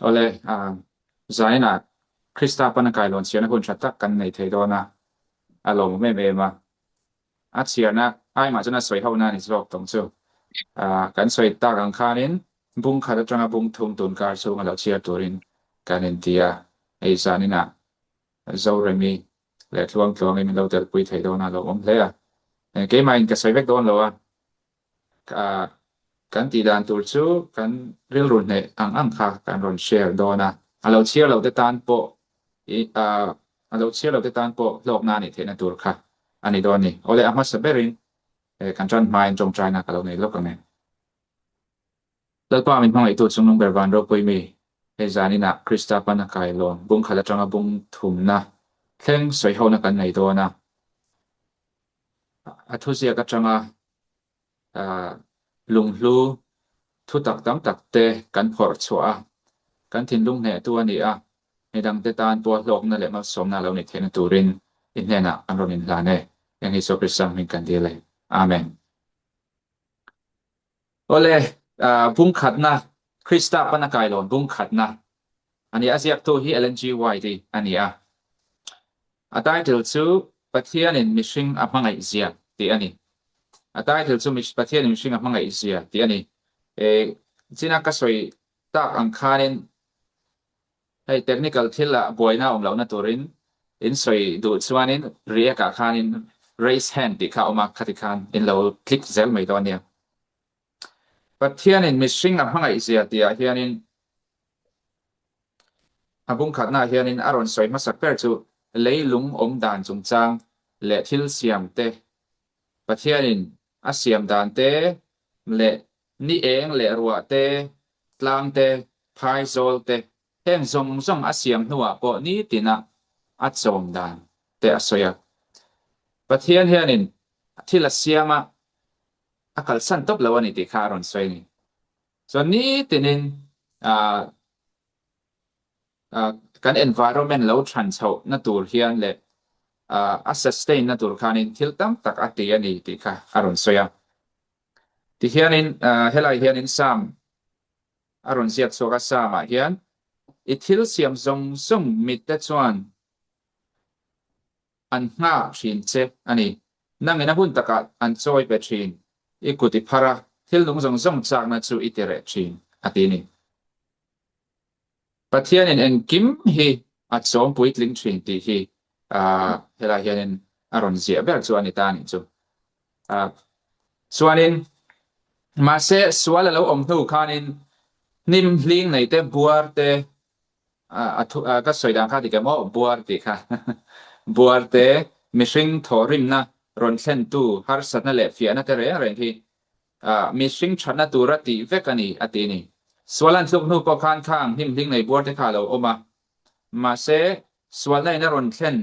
ole zaina krista panakai lon siana hun chatak kan nei theidona alom me ma achiana ai ma chana soi hauna ni jok tong chu kan soi ta gang khanin bung khara tanga bung thum tun kar chu ngalo chia turin kanin tia ei sanina zo remi le tluang mi lo tel pui theidona lo om le ke ma in ka soi vek don lo kan ti dan tur chu kan ril run ne ang kha kan ron share dona alo chia lo te tan po alo chia lo te tan po lok na ni thena tur kha ani doni ole ama saberin kan chan mai jong china ka lo nei lok ne lal pa min phang ai tu chung nong berwan ro poi mi he zani na krista panakai lon bung khala changa bung thum na thleng soi ho na kan nei dona athu sia ka changa lung hlu thu tak tam tak te kan phor chua kan thin lung ne tu ani hedang te tan po lok na le ma som na lo ni thena turin in hena an ron in la ne yang hi so krisam min kan dile amen ole bung khat na krista panakai lon bung khat na ani asiak to hi lng di ani title chu pathian in mishing amangai zia ti ani title chu pathian in mishing amangai zia ti ani china ka soi tak ang khanin hey technical thila boina lo na turin in soi du chuanin ria ka khanin raise hand ti kha oma khatikhan in lo click zel mai don nia pathian in mishing amangai zia ti hianin abung khatna hianin aron soi masak per chu leilung om dan chungchang le thil siam te pathianin asiam dan te le ni eng le ruwa te tlang te phai zol te heng zong asiam nuwa po ni tina achom dan te asoya pathian hianin thil asiama akal san top lawani ti kharon soi ni so ni tinin kan environment lo than chho na tur hian le sustain na tur khanin thil tam tak ati ani ti kha aron soya ti hianin helai hianin sam aron ziat soka sama hian I thil siam zong mit te chuan an nga thin che ani nangena hun taka an choi pe thin ikuti phara thil lung zong chak na chu itere thin ati ni pathian en kim hi at som puit ling thin ti hi hela hianin aron zia ber chu ani ta ni chu chuanin ma se swala lo om thu khanin nim hling nei te buar te ka soidang kha ti ke mo buar ti kha buar te mishing thorim na ron thlen tu har sat na le fia na te re hi mishing chana tu ra ti vekani ati ni swalan thuk nu po khan khang him hling nei buar te kha lo oma ma se swal nai na ron thlen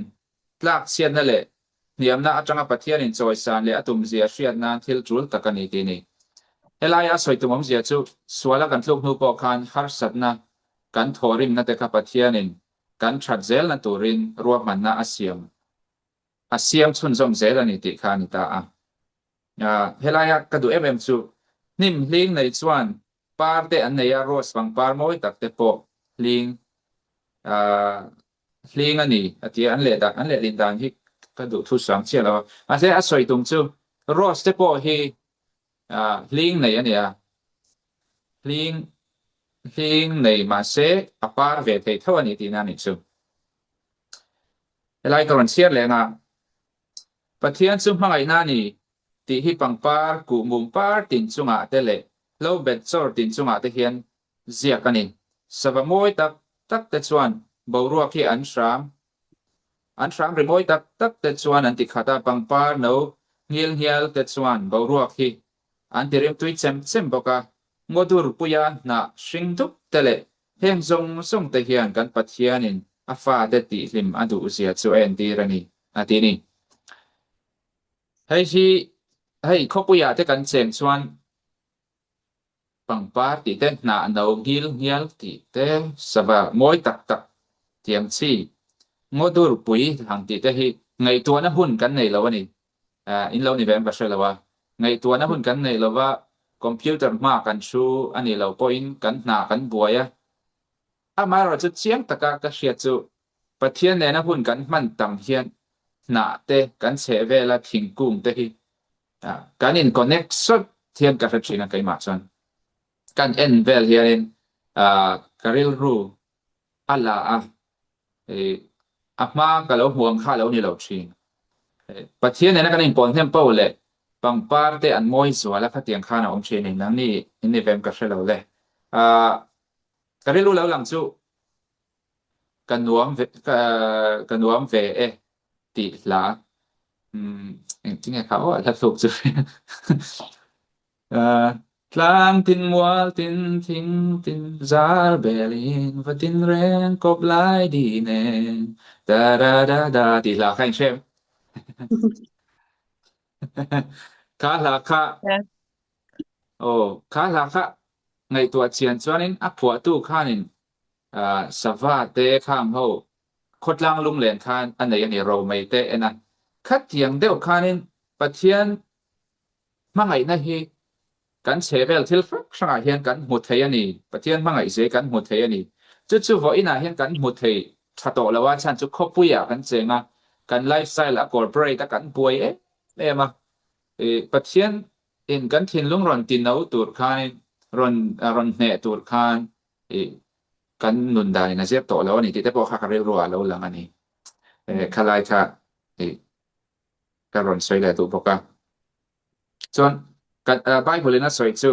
tlak sian na le niam na atanga pathian in choi san le atum zia hriat na thil tul takani ti ni helaya soitumom zia chu swala kan thuk nu po khan har sat na kan thorim na te kha pathianin kan that zel na turin ruap man na asiam chun zom zel ani ti kha ni ta helaya ka du chu nim hling nei chuan par te an nei ros bang par moi tak te po hling ani ati an le dak an le lin dan hi ka du thu sang chia lo a se a soitum chu ros te po hi hling nei ani hling nei ma se apar ve thei thawani ti na ni chu helai karon siar le nga pathian chu hmangai na ni ti hi pangpar ku mum par tin chunga te le lo bet chor tin chunga te hian zia kani savamoi tak te chuan boruak hi an shram remoi tak te chuan an ti khata pangpar no ngil hial te chuan boruak hi an tirim tui chem boka ngodur puya na shingdup tele heng zong te hian kan pathianin afa de ti hlim adu zia chu en ti rani atini hei khopuya te kan cheng chuan pangpar ti te na no ngil hial ti te sava moi tak tiam chi ngodur pui hang ti te hi ngai tu na hun kan nei lawani in lo ni vem ba shelawa ngai tu na hun kan nei lawa computer ma kan chu ani lo point kan na kan buaya มาเราจะเชียงตะกะกะเสียจุปะเทียนแนนะหุ่นกันมันตำเฮียนหนาเตกันเสเวลาทิ้งกุ้งเตหิกันอินคอนเนคสดเทียนกับชินะไกมาซอนกันเอ็นเวลเฮียนกะริลรูอัลลามากะเราห่วงข้าเรานี่เราชิงปะเทียนแนนะกันอินปอนเทมเปิลเลยบางปาร์ตอันมอยสัวแล้วก็เตียงข้านะอมชิงนั่นนี่เวมกะเชเราเลยกะริลูแล้วหลังจูกันนวมกันนวมเวติลาจริงๆเขาถ้าถูกจุดTlang tin mual tin thing tin zar belin và tin ren cop lai đi nè da thì là khanh xem khá là khá khá là khá ngày tuổi chiến cho nên áp phủa tu khá nên sa va te khang ho khot lang lung len khan an nei ani ro mai te ena khat tiang deuh khanin pathian mangai na hi kan chevel thil frak sanga hian kan hmu thei ani pathian mangai ze kan hmu thei ani chu vo ina hian kan hmu thei thato lawa chan chu khopuya kan chenga kan lifestyle a corporate kan puai ema pathian in kan thin lung ron tin nau tur khan ron hne tur khan kan nun dai na zep to lo ni ti te po kha ka re ro lo lang ani khalai tha ka ron soi la tu poka chon kan bible na soi chu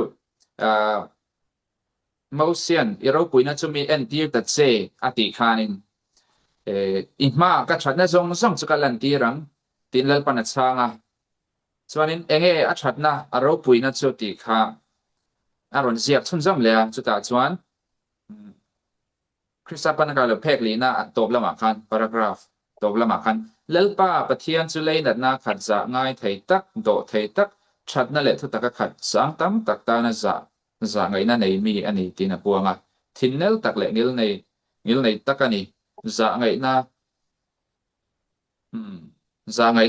Mosian iro puina chu mi en tir ta che ati khanin inma ka thatna zong chu kalan tirang tinlal pana changa chuanin enge a thatna aro puina chu ti kha aron ziak chunjam le chu ta chuan Christapan ka lo phek lina top lama khan paragraph top lama khan lalpa pathian chu lein na khat za ngai thei tak do thei tak thatna le thu taka khat sang tam tak ta na za ngai na nei mi ani tina puanga thinnel tak le ngil nei tak ani za ngai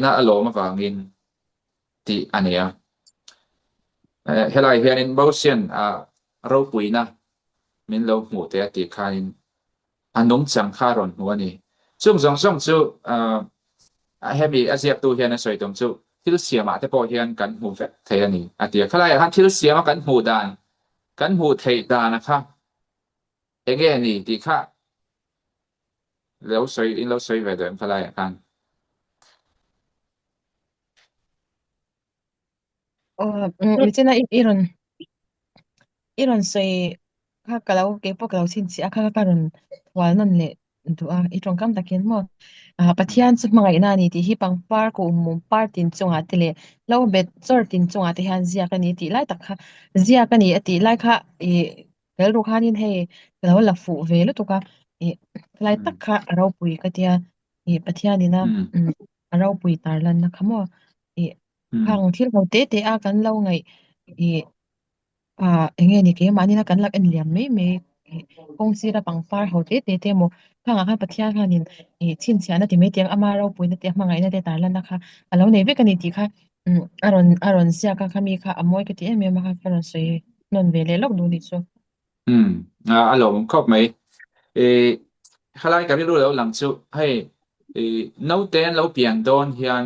na aloma wangin ti ania helai hianin Mosian ro puina min lo hmu te ati khain anong chang kharon huani chung zong chu hemi asiap tu hian soi tom chu thil siama te po hian kan hmu ve thei ani atia khalai han thil siama kan hmu dan kan hmu thei dan kha enge ni ti kha lo soi ve dem khalai kan mi chena iron soi kha kalau ke po kalau sin si akha karon wal non le tu itong kam takin mo pathian chu mangai na ni ti hi pangpar ko par tin chunga tile lo bet chor tin chunga te han zia ka ni ti lai tak kha zia ka ni ati lai kha vel ru khanin he lo la fu ve lu to ka lai tak kha ro pui ka tia pathian ni na ro pui tar lan na khamo khang thil ho te a kan lo ngai enge ni ke mani na kan lak en liam me kong sira pangpar ho te mo khanga kha pathia khanin chin sia na ti me tiang ama ro puina te mangai na te tarlan na kha alo nei ve kani ti kha aron sia ka khami kha amoi ke ti me ma kha karon sei non ve le lok du ni so alom khop mai khalai ka ru lo lang chu hei no ten lo piang don hian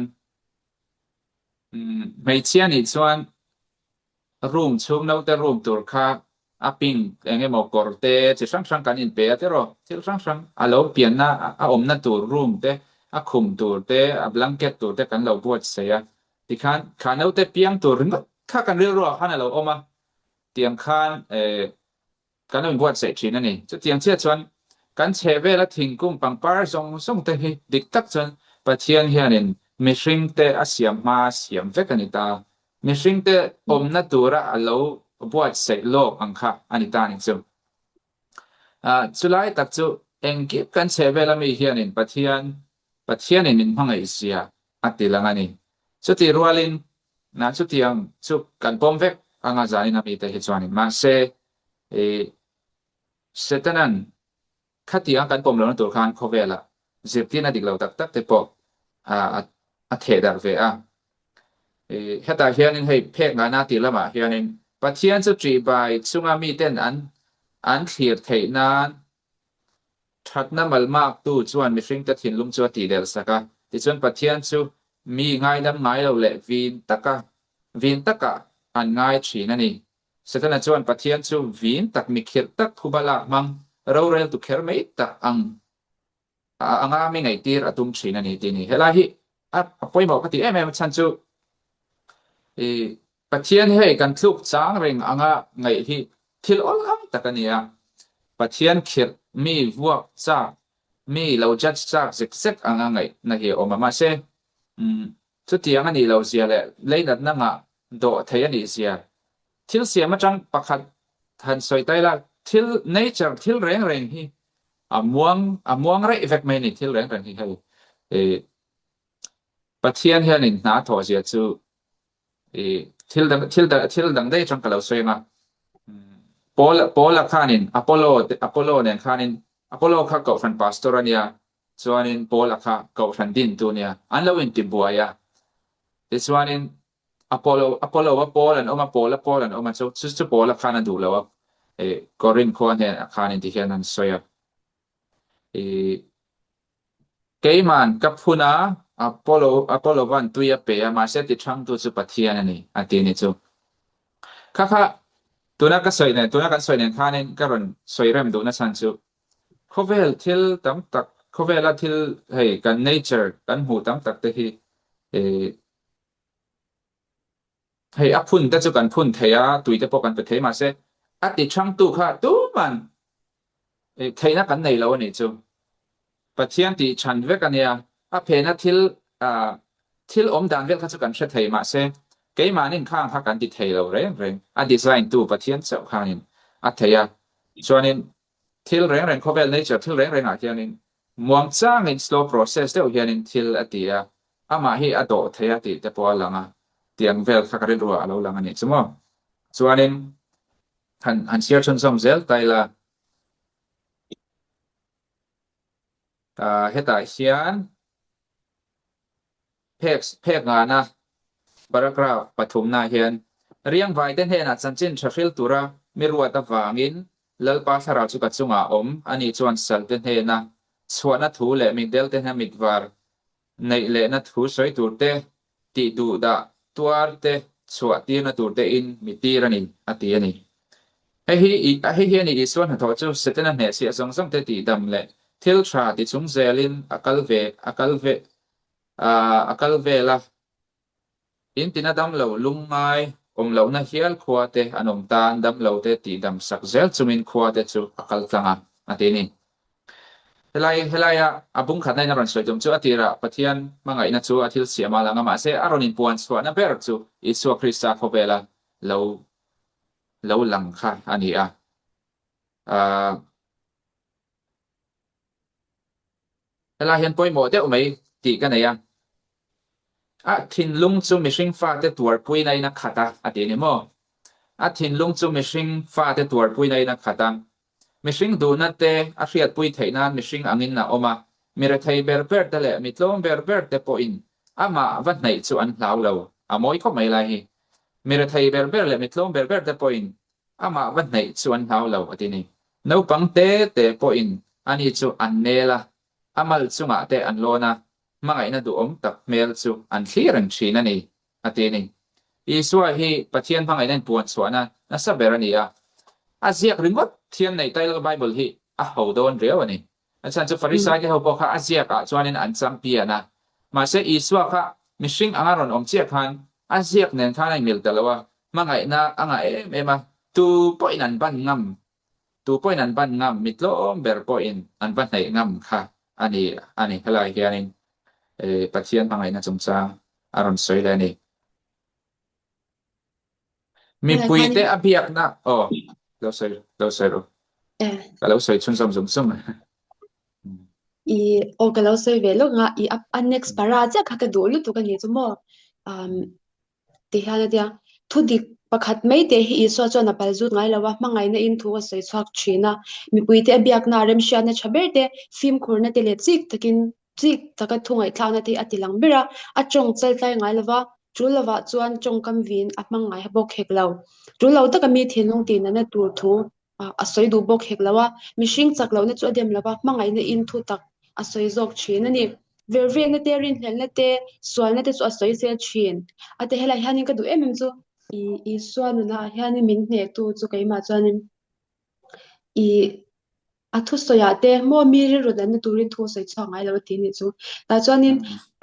mai chia ni chuan room chum no te room tur kha aping enge mo korte chi sang kan in pe te ro thil sang alo pian na om na tur room te khum tur te blanket tur te kan lo buat se ya ti khan no te piang tur kha kan ri ro khan alo oma tiang khan kan lo buat se chin ani chu tiang chia chuan kan cheve la thingkung pangpar song te hi dik tak chuan pathian hianin mishing te asiam ma siam vekani ta mishing te na tura alo buat se lok angkha ani ta ni chu chulai tak chu engki kan cheve la mi hianin pathian in hmangai sia atilangani chu ti rualin na chu tiang chu kan pom vek anga zani na mi te hi chuanin ma se setanan khatiang kan pom lo na tur khan khovela zirtina diklo tak te po a thedar ve heta hianin hei phek nga na ti lama hianin pathian chu tri bai chunga mi ten an thlir thei nan ทัดน้ำมัลมากตู้จวนมีฟิงตัดหินลุงจวตีเดลสักที่จวนปะเทียนจูมีง่ายดำง่ายเราเละวินตักอันง่ายชีนั่นนี่สุดท้ายจวนปะเทียนจูวินตักมีเขียตักคุบลามังเราเรลตุเขียไม่ตักอังไม่ไงตีระตุมชีนั่นนี่ทีนี้เฮลาฮิพอยบอกปฏิเอเมมันชันจูปะเทียนให้กันทุกจางเริงไงที่ทิลอลตักนี่ปะเทียนเขียมีวัวจ้ามีเราจัดจ้าเซ็กไงนะเฮียออกมาเซสุดที่อันนี้เราเสียเลยเลยนัดนั่งโดดเทียนนี่เสียทิลเสียมาจังประคัดทันสวยใจละทิลเนเจอร์ทิลแรงที่ม่วงไรเอฟเฟกต์ไม่นี่ทิลแรงที่ให้ปะเทียนเฮียนี่น่าถอดเสียจูทิลดังได้จังกับเราสวยงาPaul kanin Apollo nen kanin Apollo kha ko fan pastor ania chuanin Paul kha ko fan din tu nia anlo in tibuaya ti chuanin Apollo wa Paul an oma chu Paul khana du lawa Corin ko ne khanin ti hian soya keiman kapuna Apollo van tuya pe ma se ti thang tu chu pathian ani atini chu khaตัวนักสวยเนี่ยตัวนักสวยเนี่ยข้านี่ก็รอนสวยเริ่มดูนะฉันจูเขาเวลทิลตั้มตักเขาเวลทิลให้กันเนเจอร์กันหูตั้มตักแต่ที่ให้อัพพุ่นแต่จุกันพุ่นเทียตุยจะพอกันไปเทียมาเสอติช่างตู้ค่ะตู้มันเทียนักกันในเราเนี่ยจูปัจจัยที่ฉันเวกันเนี่ยเพนัทิลอมดันเวลข้าจุกันเชื่อเทียมาเสcái mà nên khang phátกันติดเทเราเร่งดีไซน์ตู้ปะเทียนเสาข้างนี่เทียส่วนนี้ทิลเร่งเขาเป็นเนเจอร์ทิลเร่งเทียนี่มองจ้างใน slow process เดียวเฮียนี่ทิลเทียมาให้โดเทียติแต่พอหลังเตียงเวลข้ากันรัวเราหลังนี่สมมติส่วนนี้หันเสียชนสมเซลไตละเหตุเสียนเพกงานนะบารากราฟปฐมนาเฮียนเรียงไว้เต้นเฮนัดสันจินชฟิลตุระมีรัวตะวางินเลลปาสราจุกัดจุงอาอันนี้จวนสัลเต้นเฮนะส่วนนัทหูเละมิเดลเต้นเฮมิดวาร์ในเละนัทหูสวยตูเตติดูดาตัวเตส่วนที่นัทตูเตอินมิตีรันินอติยนี่ให้เฮียนี่อีส่วนหัวจูเสตนันเนเสียสงเตติดำเละทิลชาติจุงเซลินอคัลเวละอินตินาดำเหลาลุงไงเหลานาเฮียลขวาเตอันอมตานดำเหลาเตตีดำสักเซลจุมินขวาเตจูอคัลตังอันนี้เฮลัยบุ้งขัดในนรนสวยจมจูอติระปะเทียนมังไงนะจูอทิลเสียมาลังมาเซอารอนินปวนสวนนั่นเปิดจูอิสวคริสตาโคเบลาเหลาหลังค่ะอันนี้เฮลัยเห็นป่วยหมดเดี๋ยวไม่ตีกันไหนทินลุงจูมิชิงฟ้าเตตัวปุยในนักขัดอันนี้มั้งทินลุงจูมิชิงฟ้าเตตัวปุยในนักขัดมิชิงดูนั่นเตเรียดปุยไทยนั้นมิชิงอังินนะมามีระไทยเบอร์เบิร์ดเละมิตรลมเบอร์เบิร์ดเตปอินมาวันไหนจูอันลาวเรามอยก็ไม่ไรมีระไทยเบอร์เบิร์ดเละมิตรลมเบอร์เบิร์ดเตปอินมาวันไหนจูอันลาวเราอันนี้นูปังเตปอินอันนี้จูอันเนล่ะมัลจูงะเตอันโลนะมังไงนะดูตักเมลจูอันที่รังชีนั่นเองอันนี้อีส่วนที่ปะเทียนมังไงนั่นปวนส่วนนั่นสับเบอร์นี่อาเซียกรึงวัดเทียนในใต้ไบเบิลที่เขาโดนเรียวนี่อาจารย์จะฟาริสายเขาบอกว่าอาเซียกส่วนนี้อันซัมเปียนะมาเสียอีส่วนค่ะมิชิงอังารอนเจียกันอาเซียกเนี่ยท่านในมิลแต่ละว่ามังไงนะอังไงมาตูป่อยนันบันงำมิตรโอมเบอร์ป่อยนันบันไหนงำค่ะอันนี้อะไรแค่นี้ปะเทียนมังไงนะจงจางอารมณ์สวยเลยนี่มีปุยเตอภิยักนะเราใส่รู้เราใส่ชุนสมอีก็เราใส่เวลงอีอัน next ปาราจะค่ะดูลุตุกันนี่จุโมที่ฮาเดียทุดิประคัดไม่เตอีสวจนะปาจุดไงแล้วว่ามังไงนะอินทัวใส่ชักชีนะมีปุยเตอภิยักนะเรมชียนะชเบเตฟิล์มคูร์นะเตเลจิกตะกินจิกตะกัดทุ่งไอคลาวนะที่อติลังเบระจงเซลไตไงแล้วว่าจูลว่าจวนจงกำวินมังไงบอกเฮกเราจูเราตะกมีเทียนลงตีนั่นนะตัวทู asoi du bok hek lawa mishing chak lo na chu adem lawa mangai na in thu tak asoi jok chin ani verve na te rin hel na te swal na te chu asoi sel chin ate hela hianin ka du chu i swanu na hianin min ne tu chu keima chuanin i athu soya te mo mi ri ro dan turin thu sei changai lo ti ni chu ta chuanin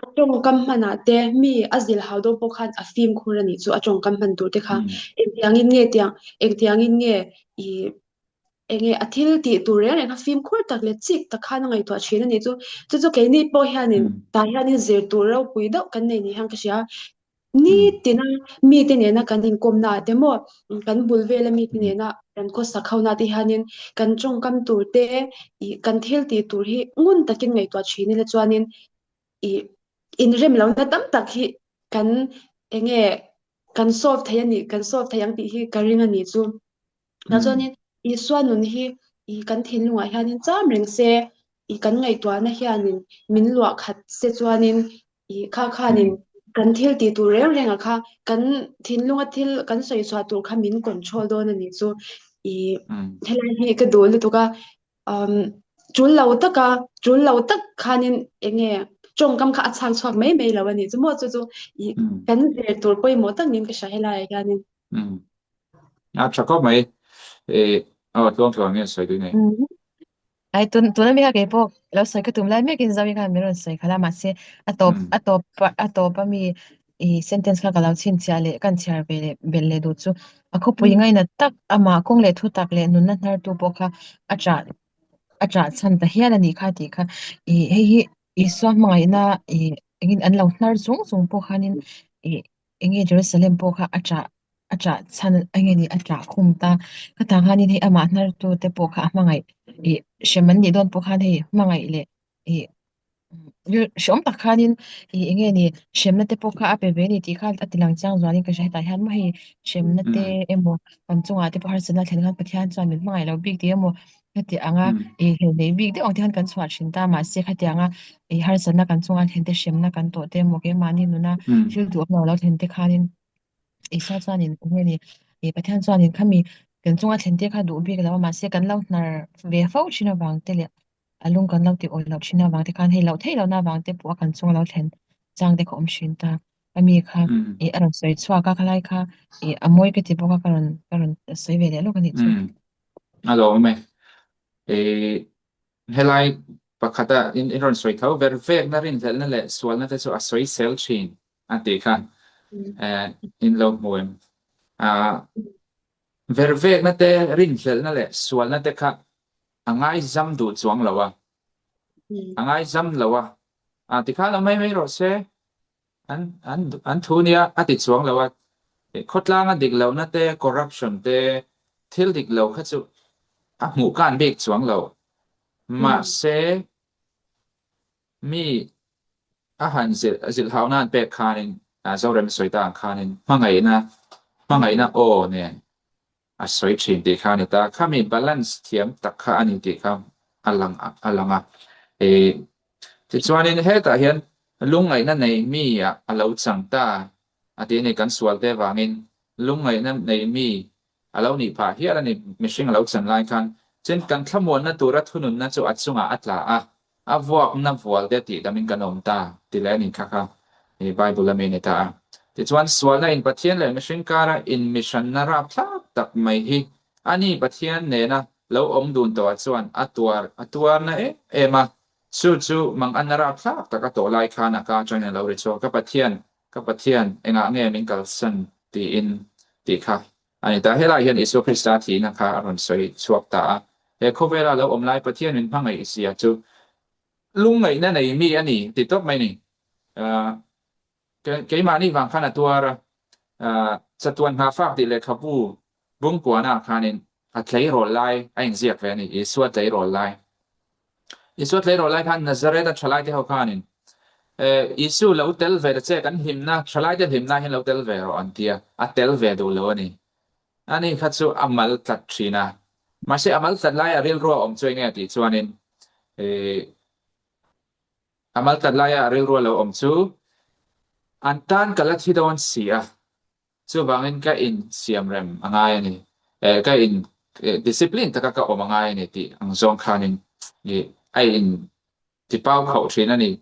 atong kam mana te mi azil haudo pokhan afim khurani chu atong kam man tur te kha etiangin nge tiang etiangin nge i enge athil ti tur re nga film khur tak le chik ta khana ngai to chhin ani chu ke ni po hianin ta hianin zer tur ro pui do kan nei ni hang ka sia ni tina mi te ne na kan in kom na te mo kan bulvela mi te ne na kan ko sakhauna te hanin kan chong kam tur te I kan thil ti tur hi ngun takin ngai to chhin le chuanin I in rem lo na tam tak hi kan enge kan solve thayani kan solve thayang ti hi karing ani chu na chuanin I swanun hi I kan thil lunga hianin cham reng se I kan ngai to na hianin min lua khat se chuanin I kha khanin kan thil ti tur reng reng a kha kan thin lunga thil kan soi chwa tur kha min control don ani chu I helai hi ka dol tu ka chul lo tak khanin enge chong kam kha achang chhuak mai mai lawani chu mo chu I kan zer tur poi mo tak nin ka sha helai hianin chakop mai tuang nge sai du nei ai tun na mi ha ke pok lo sai ka tum lai me kin zawi ka mi ron sai khala ma se atop mi I sentence ka kalau chin cha le kan char be le du chu akho pui ngai na tak ama kong le thu tak le nun na nar tu pokha acha chan ta hian ani kha ti kha I swa mai na engin an lo nar chung pokhanin enge Jerusalem pokha acha chan engeni acha khum ta ka ta hanin he ama nar tu te pokha mangai sheman ni don pokhan he mangai le yu shom ta khanin enge ni shemna te pokha ape be ni ti khal atilang chang zwani ka shai ta han ma he shemna te emo kan chunga te par sana thlen khan pathian chan min mangai lo big ti emo hati anga he nei big de ong ti han kan chwa shin ta ma se khati anga har sana kan chunga thlen te shemna kan to te mo ke mani nuna fil du no lo thlen te khanin isa chuanin enge ni pathian chuanin khami kan chunga thlen te kha du bi ka lawa ma se kan lo nar ve fo china wang te le alung kan lo ti ol lo china wang te kan he lo thei lo na wang te pu kan chunga lo thlen chang de khom shin ta ami kha aron soi chwa ka khalai kha amoi ke ti pu ka karon soi ve le lo kan ni chu alo me helai pakhata in ron soi thau ver vek na rin tel na le swal na te chu a soi sel chin ante khan in lo moem ver vek na te rin tel na le swal na te kha angai zam du chuang lawa angai zam lawa ti kha la mai ro se an thunia ati chuang lawa khotlang a dik lo na te corruption te thil dik lo kha chu a mu kan bek chuang lo ma se mi a han zil haunan pe khanin zorem soita khanin mangai na o ne a soi chin ti kha ni ta khami balance thiam tak kha ani ti kha alanga ti chuanin he ta hian lungai na nei mi a lo chang ta ati ni kan swal te wangin lungai na nei mi a lo ni pha hian ani mishing lo chan lai khan chen kan thamon na tura thunun na chu achunga atla a vok na vol de ti damin kanom ta ti le ni kha bible me ne ta ti chuan swal na in pathian le mishing kara in mission na ra thak tak mai hi ani pathian ne na lo om dun to chuan atuar na ema chu mang anara thak tak to lai khana ka chana lo ri cho ka pathian enga nge min kal san ti in ti kha ani ta hela hian isu krista thi na kha aron soi chuak ta khovela lo om lai pathian min phangai isia chu lungai na nei mi ani ti top mai ni ke mani wang khana tuara chatuan ha fak ti le khapu bung kwa na khanin a thlei rol lai a ing ziak ve ni isu thlei rol lai isu thlei rol lai khan nazareth thalai te ho khanin isu lo tel ve che kan himna thalai te himna hin lo tel ve ro antia a tel ve do lo ni ani khatsu amal tat thina ma se amal tat lai a ril ro om choi nge ti chuanin amal tat lai a ril ro lo om chu antan kalathi don sia chu wangin ka in siam rem angai ani ka in discipline ตะกะออกมาง่ายนี่ติอังซองคานินนี่ไอ้ที่เป้าเขาเทรนนี่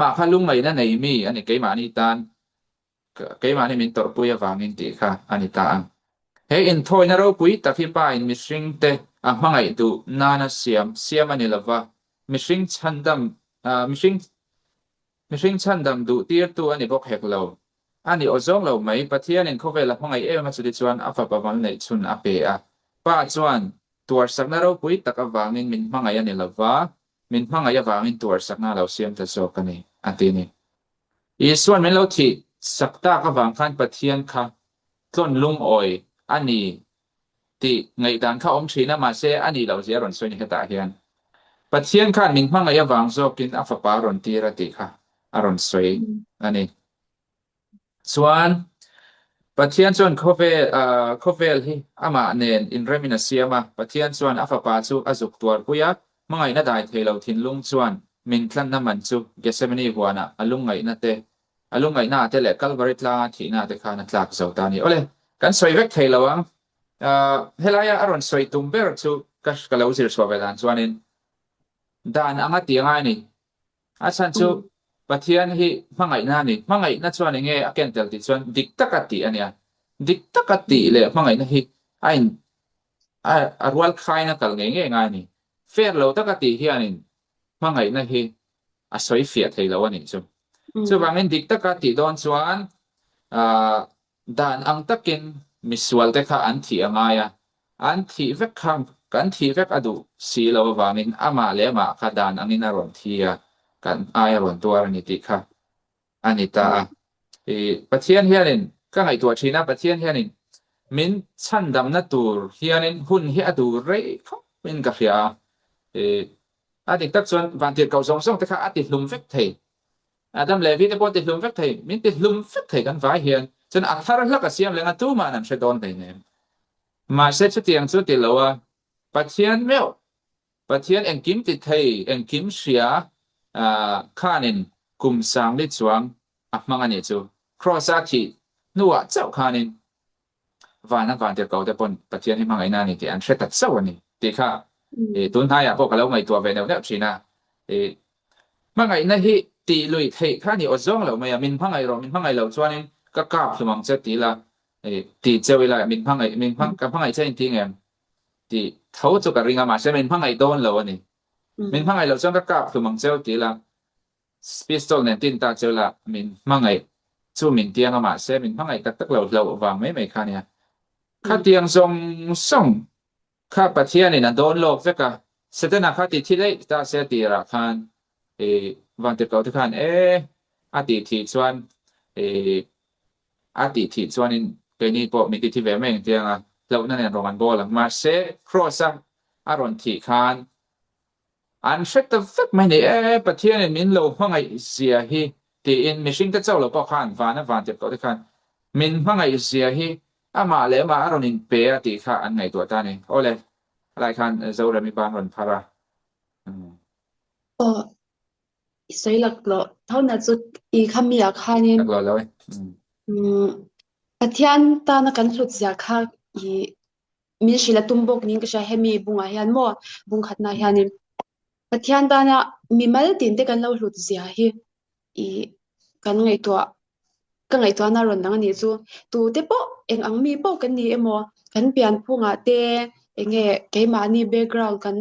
มาค่ะลุงใหม่นั่นไหนมีอันนี้ไกมานี่ตานไกมานี่มินตอปุยวางนินติค่ะอันนี้ตาเฮอินทอยนะเราปุยตะฟิป้าอินมิชริงเตมาไงดูนานาเสียมอันนี้ละว่ามิชริงชันดำมิชริงชันดำดูเตียตัวอันนี้บอกเฮกเราอันนี้อจงเราไหมปะเทียนินเขาเวลามาไงมาสุดจวนอัฟปะมันในชุนอเปะป้าจวนตัวสักนะเราปุยตะกวางนินมินมาไงอันนี้ละว่ามินมาไงวางนินตัวสักนะเราเสียมตะโซกันนี่อันที่นี่อีส่วนมินเราที่สักตากวางขันปะเทียนค่ะต้นลุงอ้อยอันนี้ที่ไงดันเข้าอมชีนะมาเซอันนี้เราเสียรอนสวยนี่ก็ตาเฮียนปะเทียนค่ะมินมาไงวางโซกินอัฟปารอนตีระติค่ะอารอนสวยอันนี้ส่วนปะเทียนส่วนโคเวลที่มาเนนอินเรมินาเซียมาปะเทียนส่วนอัฟปาจูอจุกตัวปุยะมาไงน่าได้เทเราทิ้งลุงส่วนมินคลันน้ำมันจูเกสเมนีหัวน่ะอลุงไงน่าเตอลุงไงน่าเตเล็กกัลบริตลาที่น่าเตขานัดลากเสาตานี่โอเลยกันสวยเวกเทเราเฮลายาอารอนสวยตุ้มเบอร์จูกัสกลาวซิลสวาเวลันส่วนนี้ด้านอังตีง่ายนี่อาจารย์จูปะเทียนที่มังไงน่านี่มังไงน่าส่วนนี้อาเกนเตลติส่วนดิกตะกัติอันเนี้ยดิกตะกัติเลยมังไงน่าที่ไอ้อารวัลคายน่ะกัลเงี้ยง่ายนี่เฟรเราตะกัติที่อันนี้มังไงน่าที่สวยเฟียดให้เราอันนี้จูบางทีดิกตะกัติโดนส่วนด้านอังตะกินมิสวลเตค่ะอันที่ง่ายอันที่เวกคำกันที่เวกอดูสีเราบางทีมาเลมาค่ะด้านอันนี้น่ารอนที่กันรอนตัวอันนี้ติค่ะอันนี้ตาปะเทียนเฮียนินก็ไงตัวชีนะปะเทียนเฮียนินมินชันดำนัตูเฮียนินหุ่นเฮียดูเร่เขาเป็นกระเฟียอันนี้ตักส่วนวันที่เขาส่งแต่ค่ะติดลุมเวกเทดำเลวิตพอติดลุมเวกเทมินติดลุมเวกเทกันฝ่ายเฮียนจนอัธารลักเสียมเลยนะตู้มานั่นเสดอนไปเนี่ยมาเสร็จที่ยังสุดที่เราปะเทียนเมลปะเทียนเอ็งกิมติดเทเอ็งกิมเสียข้านินกุมสังลิจวงมังอันนี้จูครอสที่นัวเจ้าข้านินวานักวันเดียวเขาจะปนปะเทียนให้มังไอ้นั่นนี่ที่อันเสร็จตัดเจ้าวันนี้ที่ข้าตุนท้ายพวกเราไม่ตัวเป็นแนวชีนะมังไอ้นั่นที่ตีลุยเทข้านี่อดจ้องเราไม่มินพังไอ้เรามินพังไอ้เราชวนนี่ก็กราบสมังเจตีละตีเจ้าเวลามินพังไอ้กับพังไอ้เจ้าจริงๆที่เขาจะกับริงามาใช่มินพังไอ้โดนเราวันนี้มินพังไอ้เราชวนก็กราบสมังเจ้าตีละสปิสโตลเนี่ยตินตาเจ้าละมินพังไอ้จู่มินเตียงมาใช่มินพังไอ้ตักเราวางไม่ค่ะเนี่ยข้าเตียงส่งข้าปะเทียนนี่นะโดนโลกสักกะเสด็จนักข้าติที่ได้ตาเสียตีละคันวันเดียวเขาทุกคันอดีตที่ส่วนอดีตที่ส่วนนี้เป็นนี่พวกมีที่แวะไม่เตียงเรานั่นเนี่ยโรมันโบลังมาเซครอสอารอนที่คันอันเสร็จแต่ฟักไม่เนี่ยปะเทียนนี่มินโลพังไอเสียฮีที่อินมิชิงก็เจ้าเราป้อคันฟ้านะวันเดียวเขาทุกคันมินพังไอเสียฮีมาเลยมาอารอนินเปียที่ข้าอันไหนตัวตานี่โอ้เลยอะไรคันเจ้าเรามีบางรอนพาราสวยหลักเหรอเท่านั้นจุดอีคำมีอาคานี่หลักเลยปะเทียนตานักันสุดยาคาอีมีศิลตุมบกนี้ก็ใช้ให้มีบุงอาเฮียนมั่วบุงขัดนาเฮียนี่ปะเทียนตานะมีมาลตินเตกันเราสุดยาฮีอีกันไงตัวก็ไงตัวน่ารอนดังนี้จูตูเตปเองอังมีปกันนี่มั่วกันเปลี่ยนพุงอาเตเองเกมานี่แบ็กกราวด์กัน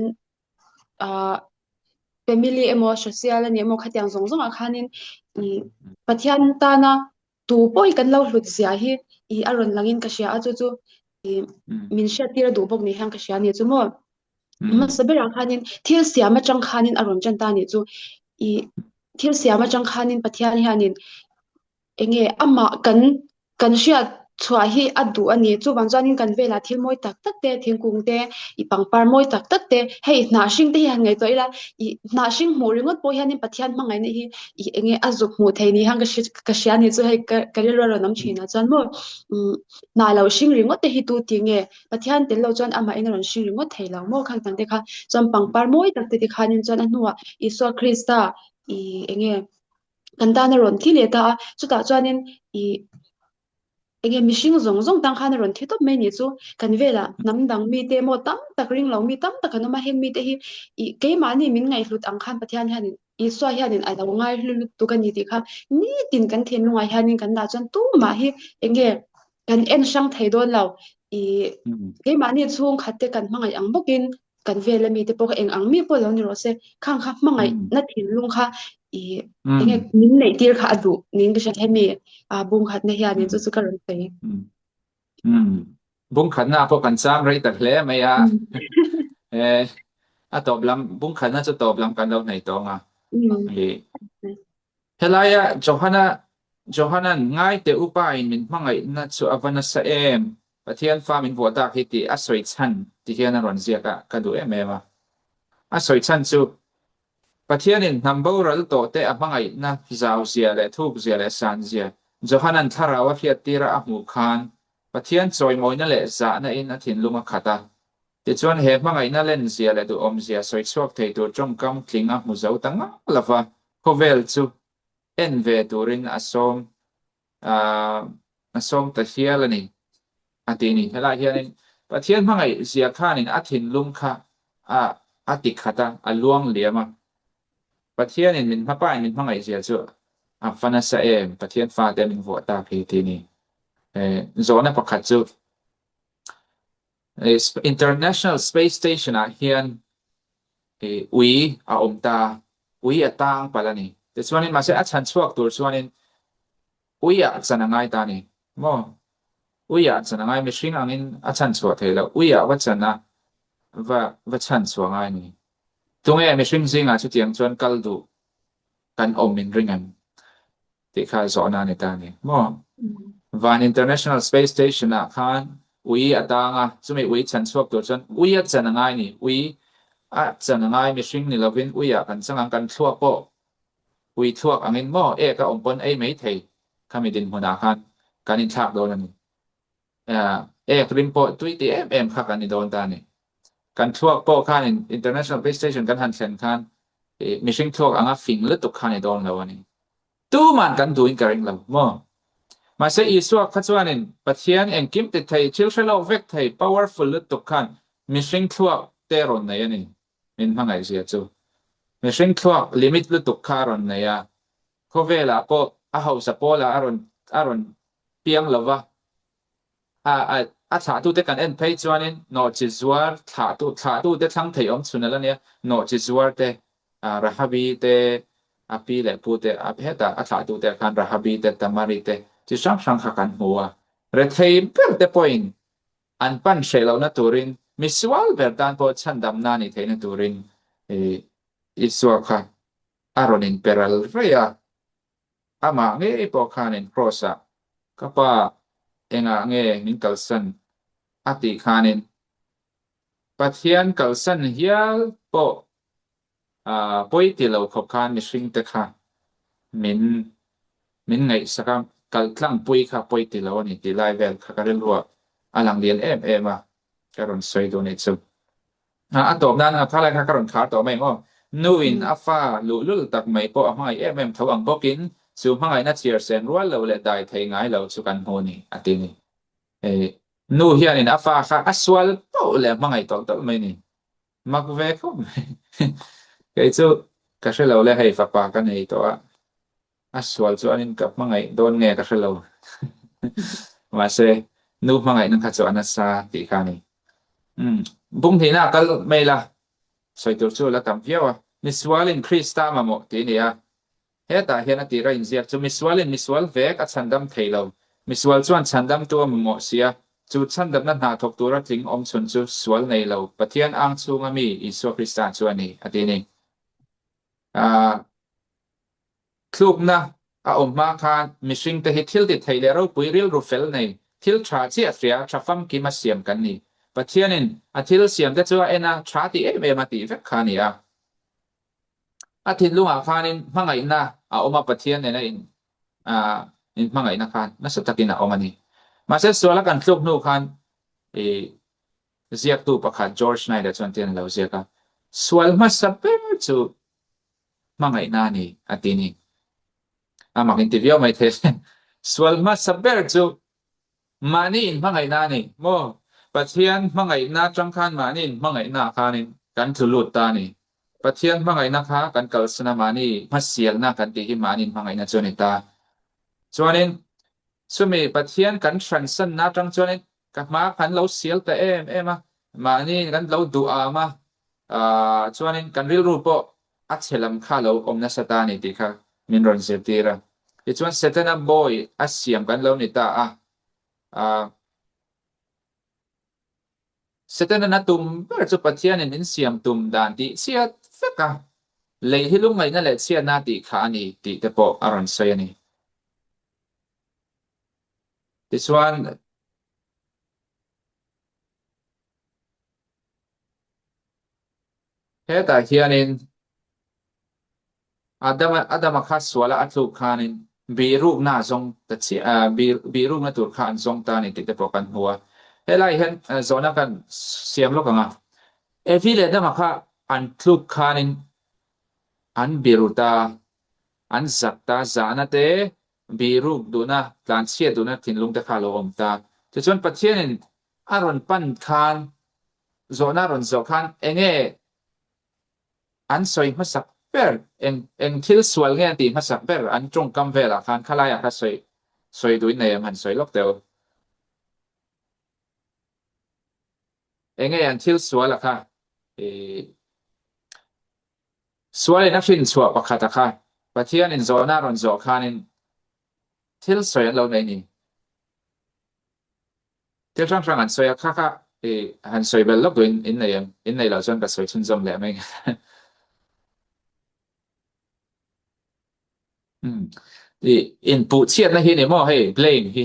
family emo social ni emo khatyang zong akhanin I pathian ta na tu poi kan lo hlut sia hi I aron langin ka sia achu chu I min sha tira du bok ni hang ka sia ni chu mo ma sabera khanin thil sia ma chang khanin aron chan ta ni chu I thil sia ma chang khanin pathian hanin enge ama kan sia chua hi adu ani chu wan chanin kan vela thil moi tak te thingkung te I pangpar moi tak te hei na hring te han ngai toila I na hring mo ringot po hianin pathian mangai ne hi I enge azuk mu theini hang ka sia ni chu hei ka ro nam china chan mo na lo hring ringot te hi tu tinge pathian tel lo chan ama eng ron hring ringot thei lo mo khang tang te kha cham pangpar moi tak te khanin chan anuwa Iswa Krista I enge kan ta na ron thi le ta chu ta chanin I ege mishing zong tang khan ron thitop mai ni chu kan vela namdang mi te mo tam tak ring lo mi tam tak anoma hem mi te hi ke mani min ngai hlut ang khan pathian hanin iswa hianin ai daw ngai hlu tu kan ni ti kha ni tin kan then ngai hianin kan da chan tu ma hi enge kan en sang thei don lo ke mani chung khatte kan mangai ang bokin kan vela mi te pok eng ang mi po lo ni ro se khang kha mangai na thin lung kha enge min nei tir kha adu ning bi sha hemi bung khat na hianin chu kan ron thei bung khat na po kan cham rei tak hle mai a a top lam bung khat na chu top lam kan lo nei tonga helaya Johanna ngai te upai min mangai na chu avana sa pathian fa min vota hiti asoi chan ti hian ron zia ka du emema asoi chan chu pathian in number ral to te amangai na zau zia le thuk zia le san zia Johanna tharawa hiat tira a mu khan pathian choi moina le za na in a thin luma khata ti chuan he mangai na len zia le du om zia soi chuak thei tur trong kam thlinga mu zau tanga lawa khovel chu en ve turin asom ta hialani atini hela hianin pathian mangai zia khanin athin lum kha ati khata aluang liama pathian in min hapa in mangai zia chu afana sa pathian fa te min vota phi tini zona pakhat chu International Space Station hian ui a omta ui atang palani te chuanin ma se a chan chuak tur chuanin ui a chanangai ta ni mo ui a chanangai mi hring angin a chan chuak thela ui a wachana va chan chuangai ni tunge mi hring zinga chu tiang chuan kaldu kan min ringan ti kha zona ni ta ni mo van International Space Station khan ui atanga chumi ui chan chuak tur chuan ui a chanangai ni ui a chanangai mi hring ni lovin ui a kan changang kan thuak po ui thuak angin mo ka ompon mei thei khamidin huna khan kanin thak don ani rimpo tuiti kha kan ni don ta ni kan thuak po khan in International Space Station kan han thlen khan mi hring thuak anga fing le tuk khan ni don lo ani tu man kan duin karing lo mo ma se iswa khachuanin pathian engkim te thei chilhrelo vek thei powerful le tuk khan mi hring thuak te ron nei ani min hangai sia chu mi hring thuak limit le tuk kha ron nei a khovela po a hausa pola aron piang lova a tha tu te kan en phei chuanin no chi zuar tha tu te thlang thei om chunala ne no chi zuar te rahabi te api le pu te apheta a tha tu te kan rahabi te tamari te chi sang kha kan huwa re thei per te point an pan shelo na turin miswal verdan po chandam na ni theina turin iswa kha aronin peral rea ama nge po khanin prosa kapa enga nge ning kalsan ati khanin pathian kalsan hial po poitilo khop khan mi hring te kha min ngai sakam kaltlang pui kha poitilo ni ti lai vel kha karel ruwa alang lian a karon soi do ni chu atop nan thalai kha karon khar to mai ngo nuin afa lulul tak mai po mai thawang bokin chu mangai na cheer sen rual lo le dai thei ngai lo chu kan honi atini nu hian in afa kha aswal po le mangai tol mai ni makve ko ke chu ka shelo le hei fa pa ka nei to aswal chu anin kap mangai don nge ka shelo ma se nu mangai nang kha chu anasa ti kha ni bung thina kal mai la soi tur chu la tam piawa miswalin krista ma mo ti ni a heta hian ati ra in ziak chu miswal vek a chandam theilo miswal chuan chandam tu mo sia chu chandam na na thok tura tling om chun chu swal nei lo pathian ang chunga mi isu krista chu ani ati ni klub na a ma khan mishing te hithil ti theile ro puiril ru fel nei thil tra chi afria trafam ki ma siam kan ni pathianin athil siam te chu ena tra ti ma ti vek khani a athin lunga khanin mangai na oma pathian ne na in mangai na khan na satakin a omani ma se swala kan klub nu khan ziak tu pakhat George Schneider chantian lo ziaka swal ma saper chu mangai na ni atini amak interview mai the swal ma saber chu มานี่มังไงนานี่โมปะเทียนมังไงนาจังคานมานี่มังไงนาคานี่กันทุลุตตานี่ปะเทียนมังไงนาคากันกัลสนามานี่มาเสียลนากันติหิมานี่มังไงนาจนิตาจวนนี้สุมีปะเทียนกันทรานซันนาจังจวนนี้กับมาคันเราเสียลแต่มานี่กันเราดูมาจวนนี้กันริลรูปอัจฉริยะข้าเราอมนัสตานี่ติค่ะมินรอนเซตีระอีจวนเซตนาบอยอัสเซียมกันเรานิตาSetana na tum berjo patian in siam tum dan ti sia feka lei hilung ngai na le sia na ti kha ni ti te po aron soy ni this one heta hianin adam khas wala atlu khanin biru na zong ta chi biru na tur khan zong ta ni ti te po kan huwa helai hen zona kan siam lo kanga evile da makha an tluk khanin an biruta an zakta zana te biruk duna tlan sia duna thinlung te khalo omta che chon pathianin aron pan khan zona ron zo khan enge an soi masak per eng thil swal nge ti masak per an trong kam vela khan khalaya kha soi duin nei han soi lok teu enge an thil swal kha swal na fin chwa pakhata kha pathian in zona ron zo khanin thil soi lo nei ni thil sang an soi kha han soi bel lok duin in nei lo chon ka soi chun zom le mai in pu chiat na hi ni mo hey blame hi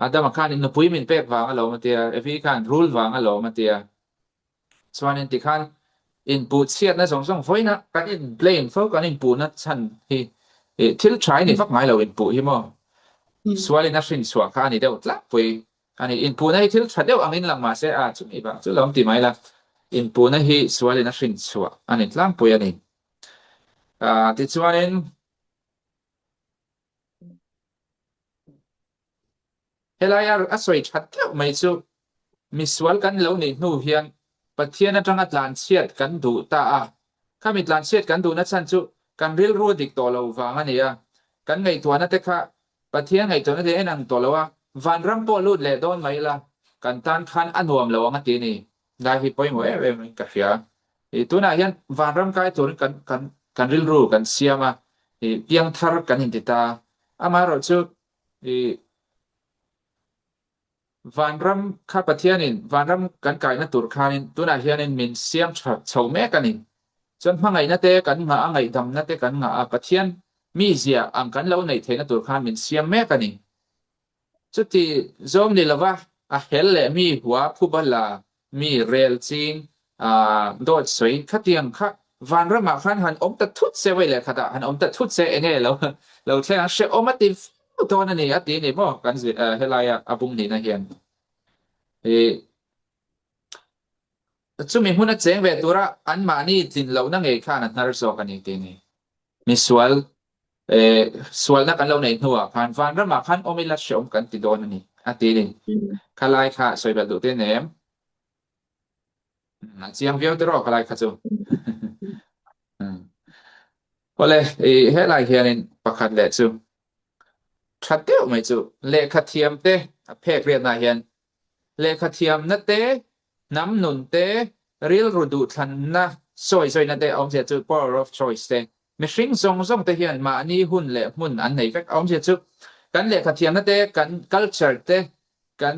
adam khan in pui min pek wang alo ma tia evi khan rule wang alo ma tia swan in ti khan in pu chiat na song foina kan in blame fo kan in pu na chan hi thil try ni fak ngai lo in pu hi mo swan in ashin swa khan ni deu tla pui ani in pu na hi thil thadeu angin lang ma se chu mi ba chu lom ti mai la in pu na hi swan in ashin swa ani tlang pui ani ti chuan in helaya asoi thateu mai chu miswal kan lo ni nu hian pathian atang atlan chiat kan du ta kha mitlan chiat kan du na chan chu kan ril ru dik to lo wang ania kan ngai to na te kha pathian ngai to na te enang to lo van ram po lut le don mai la kan tan khan anuam lo anga ti ni dai hi poi mo ka hia tu na hian van ram kai to kan ril ru kan siama piang thar kan hin ti ta ama ro chu van ram kha pathianin van ram kan kai na tur khanin tuna hianin min siam chho me kanin chon mangai na te kan nga angai dam na te kan nga pathian mi zia ang kan lo nei theina tur khan min siam me kanin chuti zom ni lawa a hel le mi huwa phubala mi rel ching dot soi khatiang kha van ram khan han om ta thut se wei le khata han om ta thut se enge lo thlang se omative to na ni ati ni mo kan helaya abung ni na hian chu mi huna cheng ve tura an ma ni tin lo na ngei khan nar so kan ni ti ni mi swal na kan lo nei nuwa khan van ram khan omila shom kan ti don ni ati ni khalai kha soi bel du te nem chiang veo te ro khalai kha chu ole helai hianin pakhat le chu thateu mai chu le khathiam te phek riat na hian le khathiam na te nam nun te ril rudu than na soi na te om se chu power of choice te mi hring zong te hian ma ni hun le mun an nei vek om se chu kan le khathiam na te kan culture te kan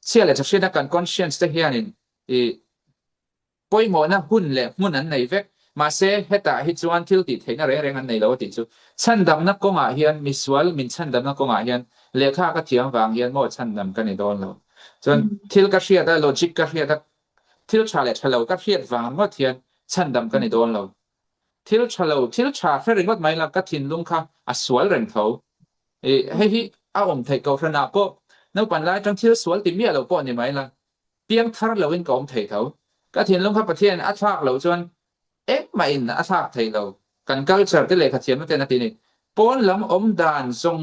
sia le chhina kan conscience te hianin poimo na hun le mun an nei vek ma se heta hi chuan thil ti theina reng an nei lo ti chu chandam na konga hian miswal min chandam na konga hian lekha ka thiam wang hian mo chandam kan ni don lo chon thil ka hria da logic ka hria da thil chale thalo ka hriat wang mo thian chandam kan ni don lo thil cha hring wat mai la ka thin lung kha aswal reng tho hi a om thai ko thrana po no pan lai tang thil swal ti mi lo po ni mai la piang thar lo in ko om thai tho ka thin lung kha pathian a thak lo chon mai in a thak thai lo kan culture te le kha thiam te na ti ni pon lam om dan song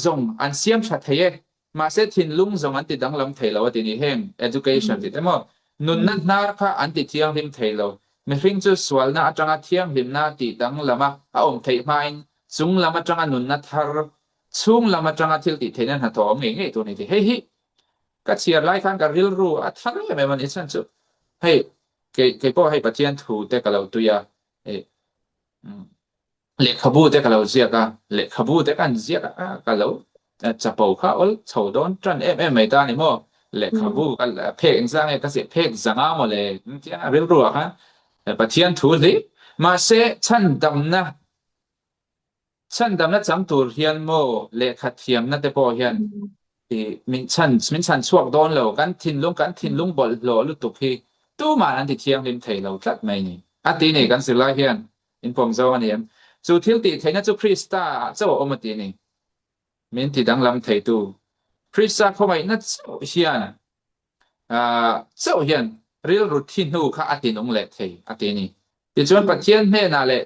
zong an siam that theye ma se thin lung zong an ti dang lam thei lo ti ni heng education ti temo nun na nar kha an ti thiang lim thei lo mi hring chu swal na atanga thiang lim na ti dang lama a om thei main chung lama atanga nun na thar chung lama atanga thil ti thenan ha to nge nge tu ni ti hei hi ka chiar lai khan ka ril ru a thar le me man isan chu hei ke po hei pathian thu te ka lo tu ya le khabu te ka lo zia ka le khabu te kan zia ka lo cha po kha ol chho don tran em mai ta ni mo le khabu ka phek sang e ka se phek zanga mo le tia ril ru kha pathian thu li ma se chan dam na chang tur hian mo le khathiam na te po hian min chan chuak don lo kan thin lung bol lo lu tu khi tu ma an ti thiang lim thei lo tlat mai ni ati nei kan silai hian in pom zo ani em chu thil ti theina chu krista chaw omati ni min ti dang lam thei tu krista khomai na hian chaw hian real routine nu kha ati nong le thei ati ni ti chuan pathian hne na le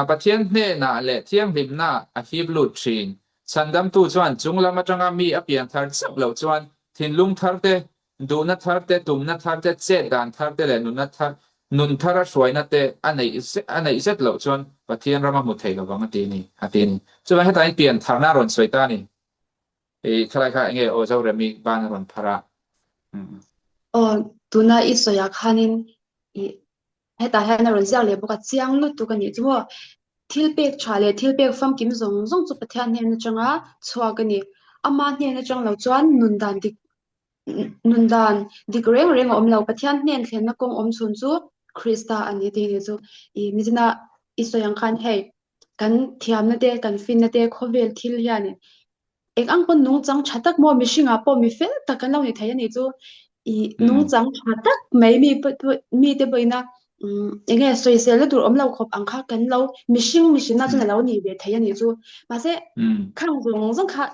pathian hne na le thiang lim na a hi blu thin chandam tu chuan chunglam atanga mi apian thar chap lo chuan thin lung thar te du na thar te tum na thar te che dan thar te le nun na thar nun thar a hruai na te anei zet lo chuan pathian rama mu thei lo wang ati ni chuan hetai pian thar na ron soi ta ni khalai kha nge o zo remi ban ron phara tuna isoya khanin heta hana ron zia le boka chiang lu tu kan ni chuwa thilpek thale thilpek fam kim zong chu pathian ne na changa chwa kan ni ama ne na chang lo chuan nundan dik reng om lo pathian nen thlen na kong om chun chu krista ani ti ni chu mijina isoyang khan hei kan thiam na te kan fin na te khovel thil hian ek ang pon nung chang thatak mo mi shinga po mi fel takan lo ni thaya ni chu nung chang thatak mai mi te boina enge social la dur om lo khop ang kha kan lo mishing na chuna lo ni be thaya ni chu ma se khang zong kha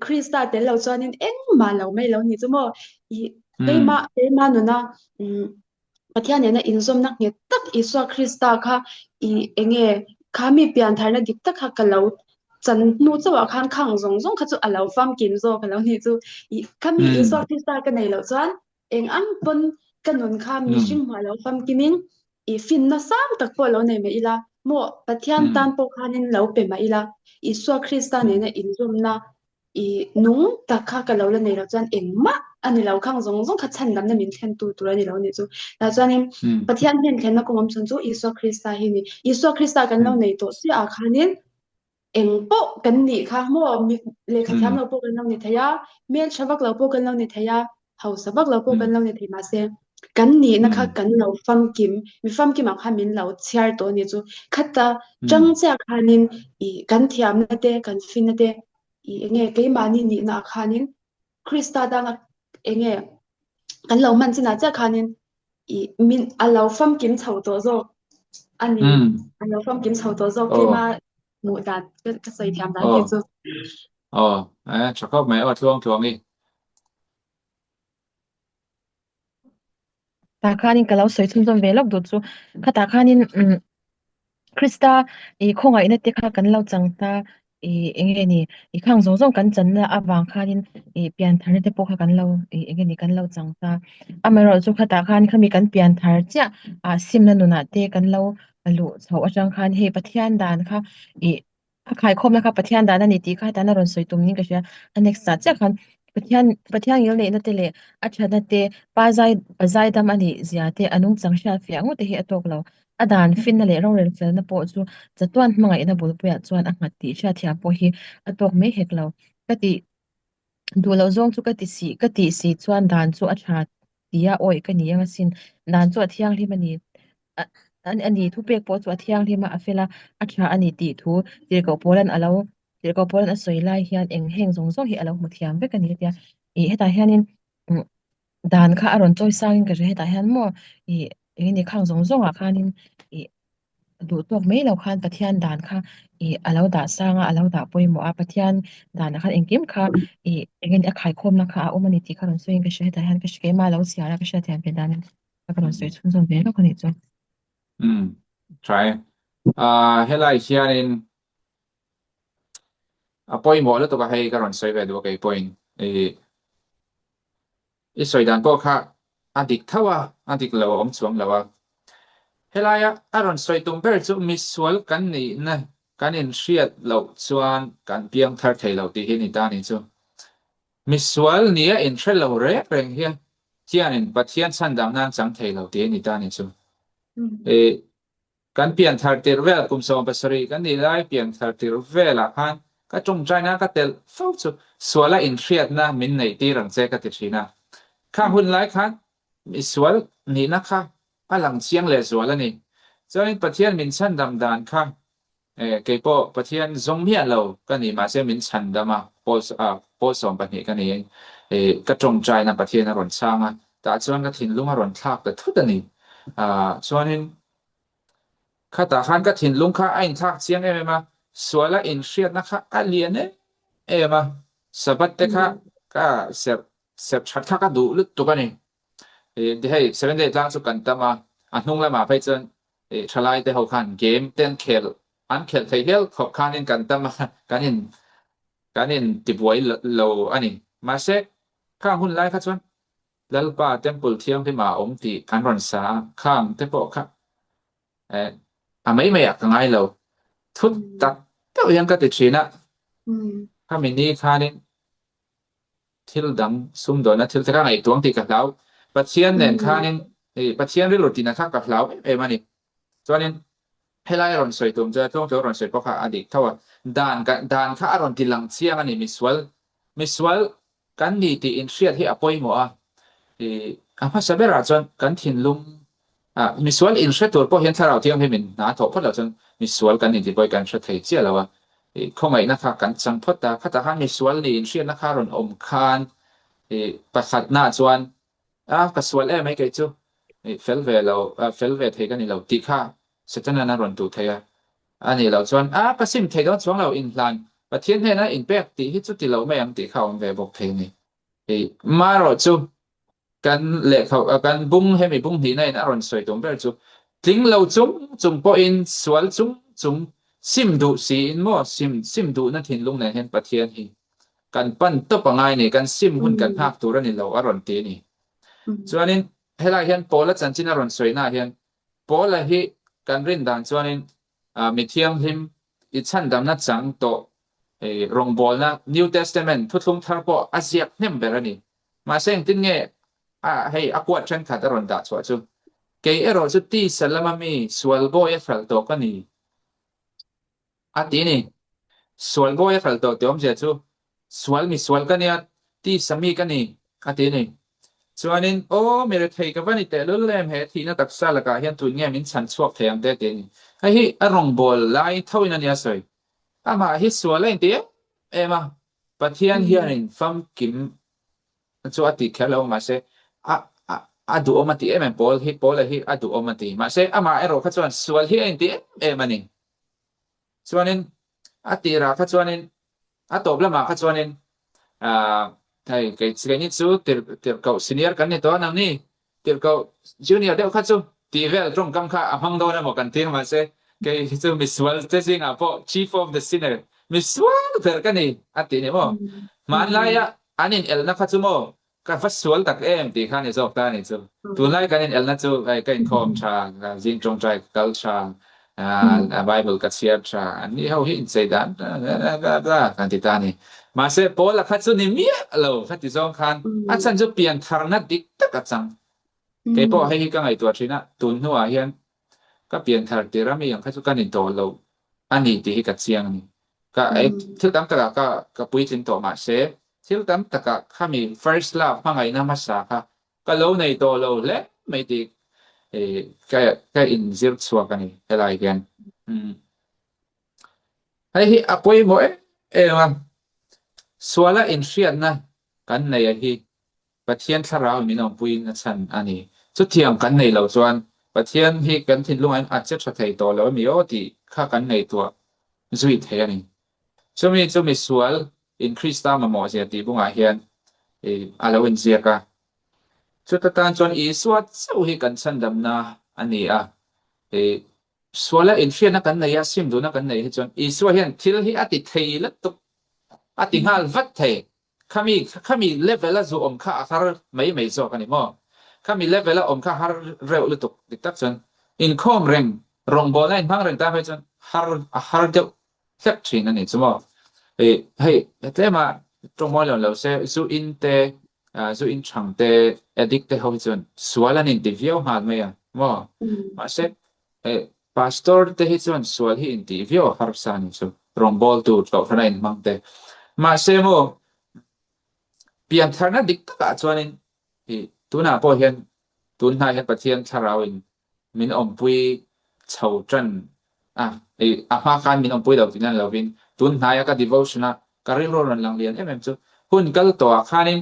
krista te lo chuanin eng ma lo mai lo ni chu mo ke ma no na pathian ne na inzom na nge tak iswa krista kha enge khami pian thar na dik tak kha ka lo chan nu chawa khan khang zong kha chu alo fam kim zo ka lo ni chu khami iswa krista ka nei lo chuan eng ang pon kanun kha mishing ma lo fam kimin fin na sam tak po lo nei me ila mo pathian tan po khanin lo pe ma ila iswa krista ne na inzom na nung takha ka lo la nei lo chuan engma ani lo khang zong kha chan dam na min thlen tu ani lo ni chu la chuanin pathian hen thlen na kongam chun chu iswa krista hi ni iswa krista kan lo nei to si a khanin engpo kan ni kha mo mi le kha thiam lo po kan lo ni thaya mel shabak lo po kan lo ni thaya hau sabak lo po kan lo ni thima se kan ni na kha kan lo fam kim mi fam kim a kha min lo chiar to ni chu khata chang cha khanin kan thiam na te kan fin na te enge ke mani ni na khanin krista da na enge kan lo man china cha khanin min alo fam kim chho to zo ani alo fam kim chho to zo ke ma mu da ka sai thiam da ni chu chakop mai o thuang ni ta khanin kalau soi chun zom velok du chu khata khanin krista khonga ina te kha kan lo changta enge ni khang zong kan chan na awang khanin pian thar te po kha kan lo enge ni kan lo changta amero chu khata khan khami kan pian thar cha simna nuna te kan lo alu chho achang khan he pathian dan kha khai khom na kha pathian dan ani ti kha ta na ron soi tum ni ka sha next cha khan pathian yel ne na te le acha na te bazai dam ani zia te anung changsha fiangu te hi atok lo adan fin na le rong rel fel na po chu chatuan hmanga ina bul puya chuan a ngati sha thia po hi atok me heklo kati du lo zong chu kati si chuan dan chu a tha tia oi ka ni anga sin dan chu a thiang hlim ani ani thu pek po chu a thiang hlim a fela a tha ani ti thu tirko polan a soi lai hian eng heng zong hi alo mu thiam be ka ni tia heta hianin dan kha aron choi sang ka heta hian mo ni khang zong a khanin du tok me lo khan pathian dan kha alo da sanga alo da poimo a pathian dan kha engkim kha engin a khai khom na kha omani ti kharon soin ka heta hian ka shke ma lo siara ka sha thiam pe dan ka karon soi chun zom ve lo ka ni chu try helai hianin apoi mo lo to ka hei ka ron soi ve do kai point i soi dan po kha adik thawa adik lo om chuang lawa helaya aron soi tum ber chu mi sual kan ni na kan in riat lo chuan kan piang thar thei lo ti hi ni ta ni chu mi sual ni a in thre lo re reng hian chian in pathian san dam nan chang thei lo ti ni ta ni chu kan pian thar tir vel kum som pasari kan ni lai pian thar tir vela han ka chung chai na ka tel fo chu suala in riat na min nei ti rang che ka ti thina kha hun lai khan mi sual ni na kha alang chiang le suala ni chuan pathian min chan dam dan kha ke po pathian zong mia lo ka ni ma se min chan dama pol som pa ni ka ni ka chung chai na pathian a ron changa ta chuan ka thin lung a ron thak ta thut ani chuan in kha ta khan ka thin lung kha ain thak chiang ema suala in riat na kha alien ema sabat te kha ka sep chat kha ka du lut tu ka ni de hei 7 day lang chu kan tama anung la ma phai chen thalai te ho khan game ten khel an khel thei hel khop khan in kan tama kanin ti buai lo ani ma se kha hun lai kha chuan lalpa temple thiam pe ma om ti kan ron sa khang te po kha mai mai ka ngai lo thut tak to yang ka ti china kha min ni khanin thil dam sum do na thil thang ai tuang ti ka lau pathian nen khanin pathian ri lotina kha ka lau mani chuanin helai ron soi tum ja tong ron soi po kha adik thawa dan kha aron ti lang chiang ani miswal kan ni ti in riat hi apoi mo apa sabera chuan kan thin lum miswal in riat tur po hian tharau thiam he min na tho phot lo chuan miswal kan ni ti poi kan thei chia lawa khomai na kha kan chang phot ta kha ta han miswal ni in riat na kha ron om khan pakhat na chuan ka swal mai kai chu felve thei kan ni lo ti kha setana na ron tu theya ani lo chuan pasim thei do chuang lo in hlan pathian he na in pek ti hi chu ti lo mai ang ti khaw ve bok thei ni maro chu kan le khaw kan bung he mi bung hi nai na ron soi tum ber chu tling lo chung po in swal chung sim du si in mo sim du na thin lung na hen pathian hi kan pan to pangai ni kan sim hun kan hak tur ani lo aron ti ni chuanin helai hian pola chanchin aron soi na hian pola hi kan rin dan chuanin mi thiam him I chan dam na chang to rong bol na New Testament thutlung thar po asiak nem berani ma seng tin nge hei akwat chen khat aron da chwa chu ke ero chu ti salama mi swal bo e phal to ka ni ati ni swal bo e phal to te om je chu swal ka ni ti sami ka ni ati ni chuanin mere thei ka bani te lul lem he thina taksa la ka hian tun nge min chan chuak theam te te ni hi arong bol lai thoin ania soi ama hi swal en te ema pathian hianin fam kim chu ati khelo ma se adu omati pol hi adu omati ma se ama ero kha chuan swal hi en te emani chuanin ati ra kha chuanin atop lama kha chuanin thai cái ni chu tir kau senior kan ni to nang ni tir kau junior deu kha chu ti vel trong kam kha amang do na mo kan tin ma se cái chu miswal te sing apo chief of the senior miswal per kan ni ati ni mo man la ya anin el na kha chu mo ka faswal tak ti kha ni jok ta ni chu tu lai kan el na chu kai khom cha jing trong trai culture Bible ka siap cha ani how hi say that kan ti ta ni ma se pola kha chu ni mi lo kha ti zong khan chan chu pian thar na dik tak achang ke po hei ka ngai to thina tun huwa hian ka pian thar ti rami yang kha chu kan in to lo ani ti hi ka chiang ni ka thil tam ta ka pui tin to ma se thil tam ta ka mi first love ma ngai na ma sa kha ka lo nei to lo le mai ti ka in zir chua ka ni helai gen hei apoi mo ma swala in riat na kan nei hi pathian tharau min on pui na chan ani chu thiam kan nei lo chuan pathian hi kan thin lung an achet tha thei to lo mi o ti kha kan nei to zui the ani chu mi swal increase ta ma mo je ti bunga hian alawin zia ka chu ta tan chuan I swat chu hi kan chan dam na ani swala in riat na kan nei sim du na kan nei hi chuan I swat hian thil hi ati thei la tuk atingal vat the khami level la zo om kha har mai zo kan mo khami level la om kha har reu lu tuk tak chon in khom reng rong bol line phang reng ta phai chon har de sep chin ani chumo hey te ma trong mo lo se su in te su in chang te addict te ho chon swalan in interview ha me ya mo ma se pastor te hi chon swal hi interview har san chu rong bol tu to phrain mang te ma se mo pian tharna dik ta chuanin tuna po hian tun na hian pathian tharawin min ompui chho tran ma khan min ompui do tinan lovin tun na ya ka devotion karil ron lang lian chu hun kal to khanin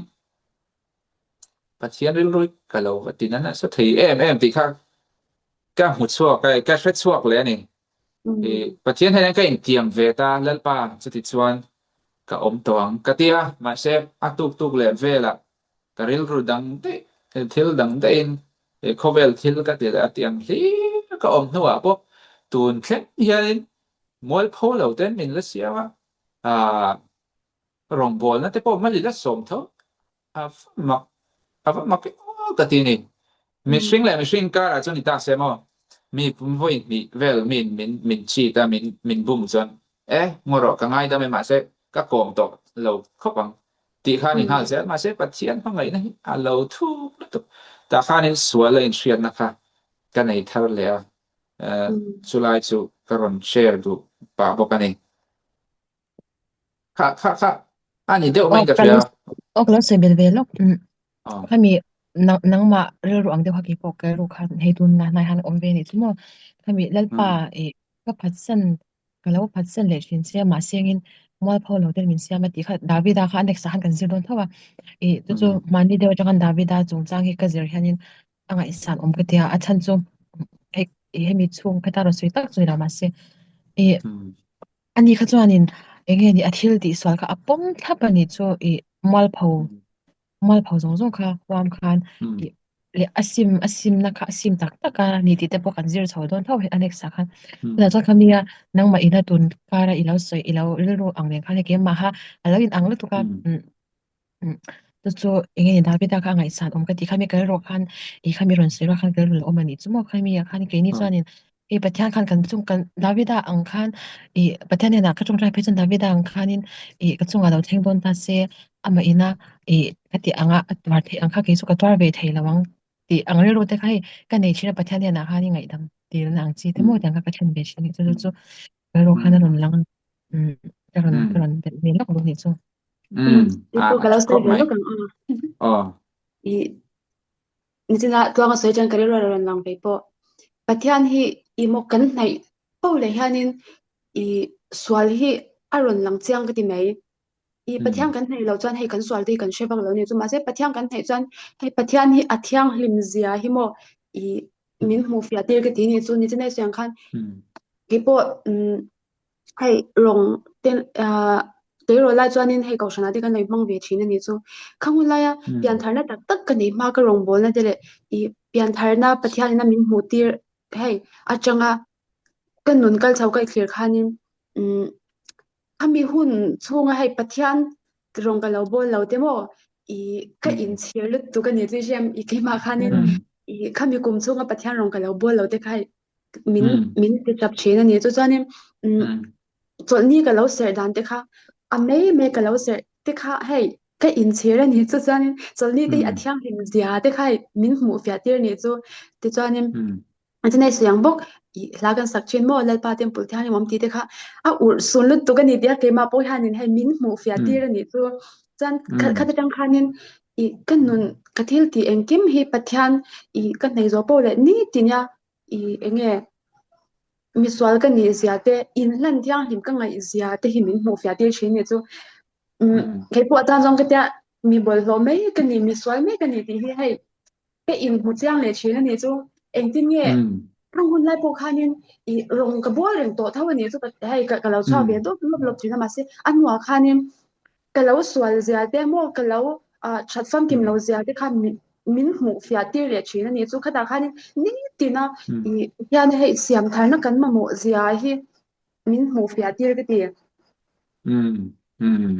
pathian ril roi kalo tinan so thei ti kha ka hu chuak ka hret chuak le ni pathian hain ka in tiam ve ta lalpa chuti chuan ka om tawng ka tia ma se atuk le vela karil ru dang te thil dang te in khovel thil ka te atiam hi ka om nuwa po tun khet hian mol pholo ten min la siawa rong bol na te po mali la som tho ma ka ti ni mi swing ka ra chon ta se mo mi voi mi vel min chi ta min bum chon ngoro ka ngai da me ma se ka kong to lo khopang ti kha ni hal se ma se pathian phang ngai na a lo thu ta kha ni swal in shriat na kha ka nei thar le sulai chu karon share du pa bo ka ni kha ani de mai ka ya ok lo se bel bel lo khami nang ma re ru ang de ha ki pok ka ru khan he tun na nai han om ve ni chumo khami lalpa ka phatsan ka lo phatsan le shin se ma sengin mol pholo del min sia ma ti kha davida kha next han kan zir don thawa tu chu mani de jangan davida chung chang hi ka zir hanin anga isan om ka tia achan chu he mi chung khata ro sui tak chui ra ma se ani kha chuanin enge ni athil ti swal kha apom thapani chu mol pho zong kha wam khan le asim na kha asim tak taka ni ti te po kan zir chho don thaw he anek sa khan la cha khamia nang ma ina tun kara ilo soi ilo ru ang le khan ke ma ha alawin ang lu tu ka tu chu enge ni dabi ta kha ngai san om ka ti khami ka ro khan khami ron se ro khan ka lu om ani chu mo khami ya khan ke ni chanin pathian khan kan chung kan davida ang khan pathian na ka chung rai phe chan davida ang khanin ka chung alo theng don ta se ama ina kati anga atwar the angkha ke su ka twar ve thei lawang ti angre ro te khai ka nei chira pathian na ha ni ngai dam ti na ang chi te mo tang ka chen be chi ni chu ro khana ron lang ron be lok lo ni chu ko kala se be lok ang i nitina tuanga soi chan kare ron lang pe po pathian hi i mo kan nai po le hanin i swal hi aron lang chiang ka ti mai i pathian kan nei lo chan hei kan swal ti kan shebak lo ni chu ma se pathian kan nei chan hei pathian hi athiang lim zia hi mo i min mu fia te ka ti ni chu ni chen nei siang khan ki po hei rong ten te ro la chuanin hei kaushana ti kan nei mang ve thina ni chu khangul la ya pian tharna tak tak ka nei ma ka rong bol na tele i pian tharna pathian na min mu tir hei achanga kan nun kal chau kai clear khanin ami hun chunga hei pathian rong ka lo bol lo te mo i ka in share lut tu ka ni tu jem i ke ma khanin i khami kum chunga pathian rong ka lo bol lo te khai min te chap chena ni chu chanin chol ni ka lo ser dan te kha me ka lo ser te kha hei ka in share ni chu chanin chol ni te athiang him zia te khai min mu fia tir ni chu te chanin antenai siang bok i lagan sakchen mo lalpa temple thani mom ti te kha a ur sun lut tu ka ni dia ke ma po hanin hei min mu fia tir ni chu chan kha tang khanin i kanun kathil ti engkim hi pathian i kan nei zo po le ni tinya i enge miswal ka ni ziate in lan thiang him ka ngai ziate hi min mu fia tir chin ni chu ke po tan jong ka tia mi bol lo mai ka ni miswal mai ka ni ti hi hei ke in hu chiang le chin ni chu engtin nge rong hun lai po khanin I rong ka bol reng to thawani chu hei ka lo chwa ve do lop thina ma se anwa khanin ka lo swal zia te mo ka lo chat fam kim lo zia te khan min mu fia tir le thina ni chu khata khanin ni tina I hian hei siam tharna kan ma mo zia hi min mu fia tir ka ti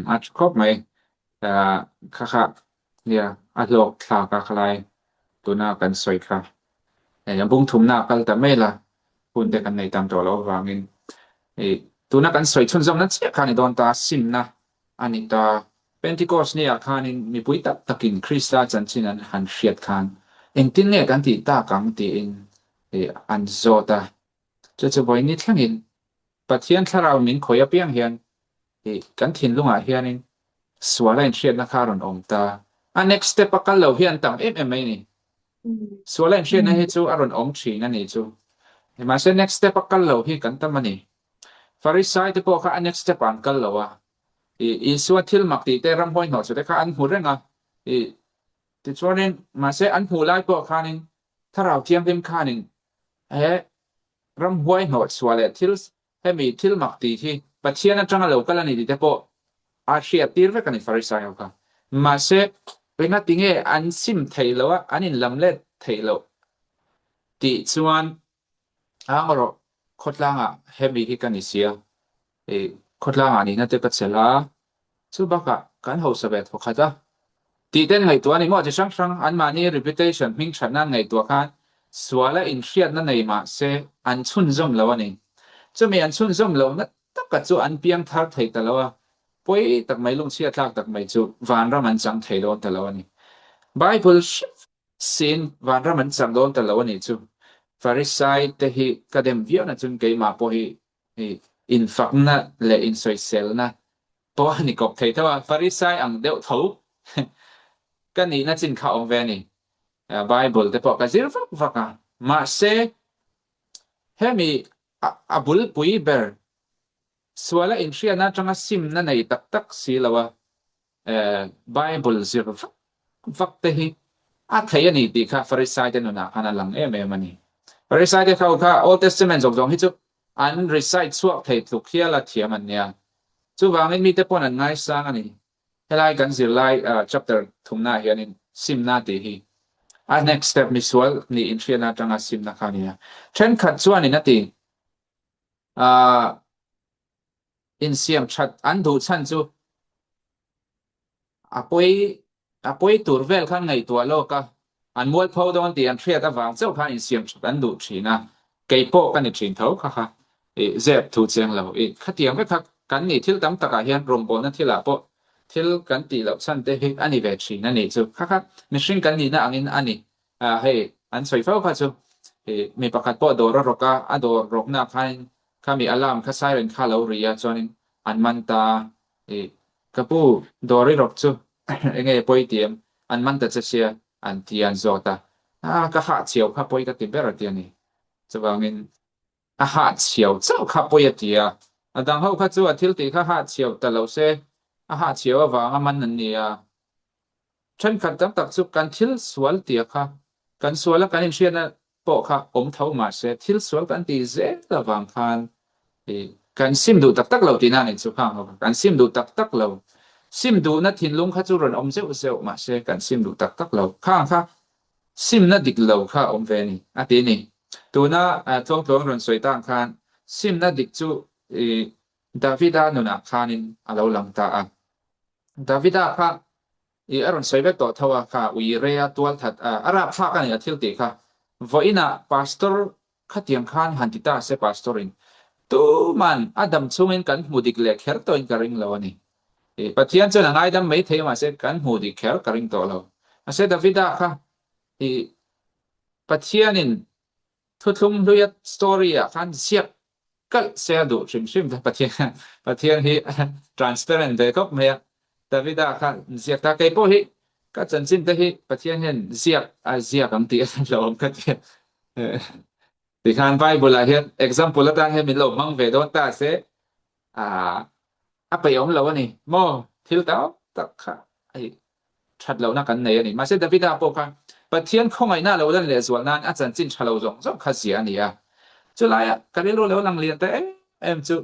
อาจครบไหมค่ะเนี่ยอาโลกทากะคลายตัวหน้ากันสวยค่ะยังบุ้งทุ่มหน้ากันแต่ไม่ละพูดแต่กันในตามตัวเราวางินตัวหน้ากันสวยชนจำนั้นเสียค่ะในโดนตาซิมนะอันนี้ตาเป็นที่กอสเนี่ยค่ะนี่มีปุ้ยตะกินคริสต์จันทร์ชินันหันเชียดคันเองตินเนี่ยกันที่ตากังที่อันโซตาจะบ่อยนิดทั้งอินปะเทียนถ้าเรามินขอยเปียงเฮียนกันทินลุงเฮียนสวาเลนเชียดนะคารอนอมตาอัน next step กันเราเฮียนตังMMAนี่สวาเลนเชียดนะให้จูอารอนอมชีนั่นนี่จูมาเส้น next step กันเราเฮียกันตัมมันนี่ฟาริสัยที่พวกเขาอัน next step อันกันเราสวดทิลมักตีเตรำห้อยหนอสุดท้ายเขาอันหูเร่งติดชวนนี่มาเส้นอันหูไล่พวกเขานี่ถ้าเราเทียมเต็มข้านี่รำห้อยหนอสวาเลทิลให้มีทิลมักตีที่ปัจเจียนจังเรากันแล้วนี่ที่พวกอาเชียตีร์เวกันในฟาริสัยเอาค่ะมาเสเป็นงั้นติงอันซิมไทยแล้วอันนี้ลำเล็ดไทยแล้วติชวนเราโคตรล่างเฮมีที่กันนิเสียโคตรล่างนี่น่าจะกัดเสลาสุบักกันเขาสบายทุกข์จ้ะติเต้นไงตัวนี้มั่วจะช่างอันมานี่ reputation มิ่งฉันนั่งไงตัวกันสวาและอินเชียนั่นไงมาเสอันชุนจมแล้วนี่จะมีอันชุนจมแล้วนั่นตักกัดจูอันเปียงทักไทยแต่แล้วป่วยตักไม่ลงเชียทักตักไม่จูวานรามันจังไทยโดนแต่แล้วนี่ Bible sin วานรามันจังโดนแต่แล้วนี่จูฟาริสัยแต่ฮีกระเด็มเวียนะจุนเกยมาป่วยอินฟักนะและอินโซเซลนะป่วยนี่กบไทยแต่ว่าฟาริสัยอังเดียวทูกันนี่น่าจินข้าวเวนี่Bible แต่พอกันซิรฟักมาเสเฮมีอับุลปุยเบอร์สวาละอินเชียนะจังซิมนั่นในตักสีแล้วว่าBible ซิรฟักแต่ฮีอาเทียนี่ดีค่ะฟาริสัยเดนุนะอันนั้นหลังมันนี่ฟาริสัยเดเขาค่ะ Old Testament จงฮิจุอัน recite สวกไทยทุกเฮียละเทียมันเนี่ยจูวางนี้มีแต่ปนอันง่ายสังอันนี้เฮลัยกันสิไลchapter ทุ่มหน้าเฮียนี่ซิมนาตีฮีnext step มีสวลนี่อินเชียนะจังซิมนะค่ะเนี่ยเช่นขัดส่วนนี่นะตีอินเสียมชัดอันดูชันจูป่วยตัวเวลข้างในตัวโลกอันมวยพอดอนตีอันเชียกับวางเจ้าข้าอินเสียมชัดอันดูชีนะเกยโปกันอีกชีนเท่าค่ะเจ็บถูกเจียงเราขัดเทียมไม่พักกันนี่ที่ตั้มตะกาเฮียนรวมบนนั่นที่ละโปที่กันตีเราชันเตะอันนี้เวชีนั่นนี่จูค่ะไม่ใช่กันนี่นะอันนี้ให้อันสวยฟ้าค่ะจูมีประกาศโปโดรรกะอันโดรกนาคันข้ามีอารามข้าไซเรนข้าเราเรียจนอันมันตากระปูโดริรกจูเองป่วยเตียมอันมันตะเชียอันที่อันโซตาก็หาเฉียวข้าป่วยก็ติดเบอร์เตียนี่จะว่าเงินหาเฉียวเจ้าข้าป่วยเตียดังเขาข้าจูทิลตีข้าหาเฉียวแต่เราเสหาเฉียวว่ามันนั่นเนี่ยฉันขัดตั้งตักสุกันทิลสวลเตียค่ะกันสวลแล้วกันเชียนะโปะค่ะอมเท่ามาเสทิลสวลกันตีเจ็ดระวังคันกันซิมดูตักเราตีนั่นเองสุข้างเขากันซิมดูตักเราซิมดูนัดทินลุงข้าจูรนอมเซลมาเสกันซิมดูตักเราข้างค่ะซิมนัดดิกเราค่ะอมเวนี่ตีนี่ตัวน่ะท้องรนสวยต่างคันซิมนัดดิกจูดาวิดานุนักคันินเราลังตาดาวิดาค่ะอารมณ์สวยแบบต่อทว่าค่ะวิเรียตัวถัดอาราฟ้ากันอย่างที่ตีค่ะวันน่ะพาสตอร์ขัดยังคันหันติตาเซพาสตอรินตัวมันอดัมซูมินกันมูดิกเล็กเฮร์ตัวอินการิงเรานี่ปัจจัยนั้นง่ายดำไม่เที่ยวมาเสกันมูดิกเฮร์การิงตัวเราเสดาวิดาค่ะปัจจัยนั้นทุกทุ่มดูยัดสตอรี่คันเสียก็เสียดูชิมแต่ปัจจัยที่ transparent เด็กก็ไม่ดาวิดาค่ะเสียตาเก็บพวกนี้ก็จนสิ้นแต่ที่ปัจจัยนั้นเสียกันตีเราก็เทียที่ข้างไปบุลาเห็น example ละตั้งให้มีลมมังเวดอนตาเสไปยอมเราวะนี่โมทิลเต้าตักค่ะชัดเรานักกันไหนนี่มาเสดาวิดาพวกค่ะปัจจัยของไอ้น่าเราเล่นเลยส่วนนั้นอาจารย์จินชาเราจงข้าเสียนี่จุลายกันเรื่องเราลังเรียนแต่จุ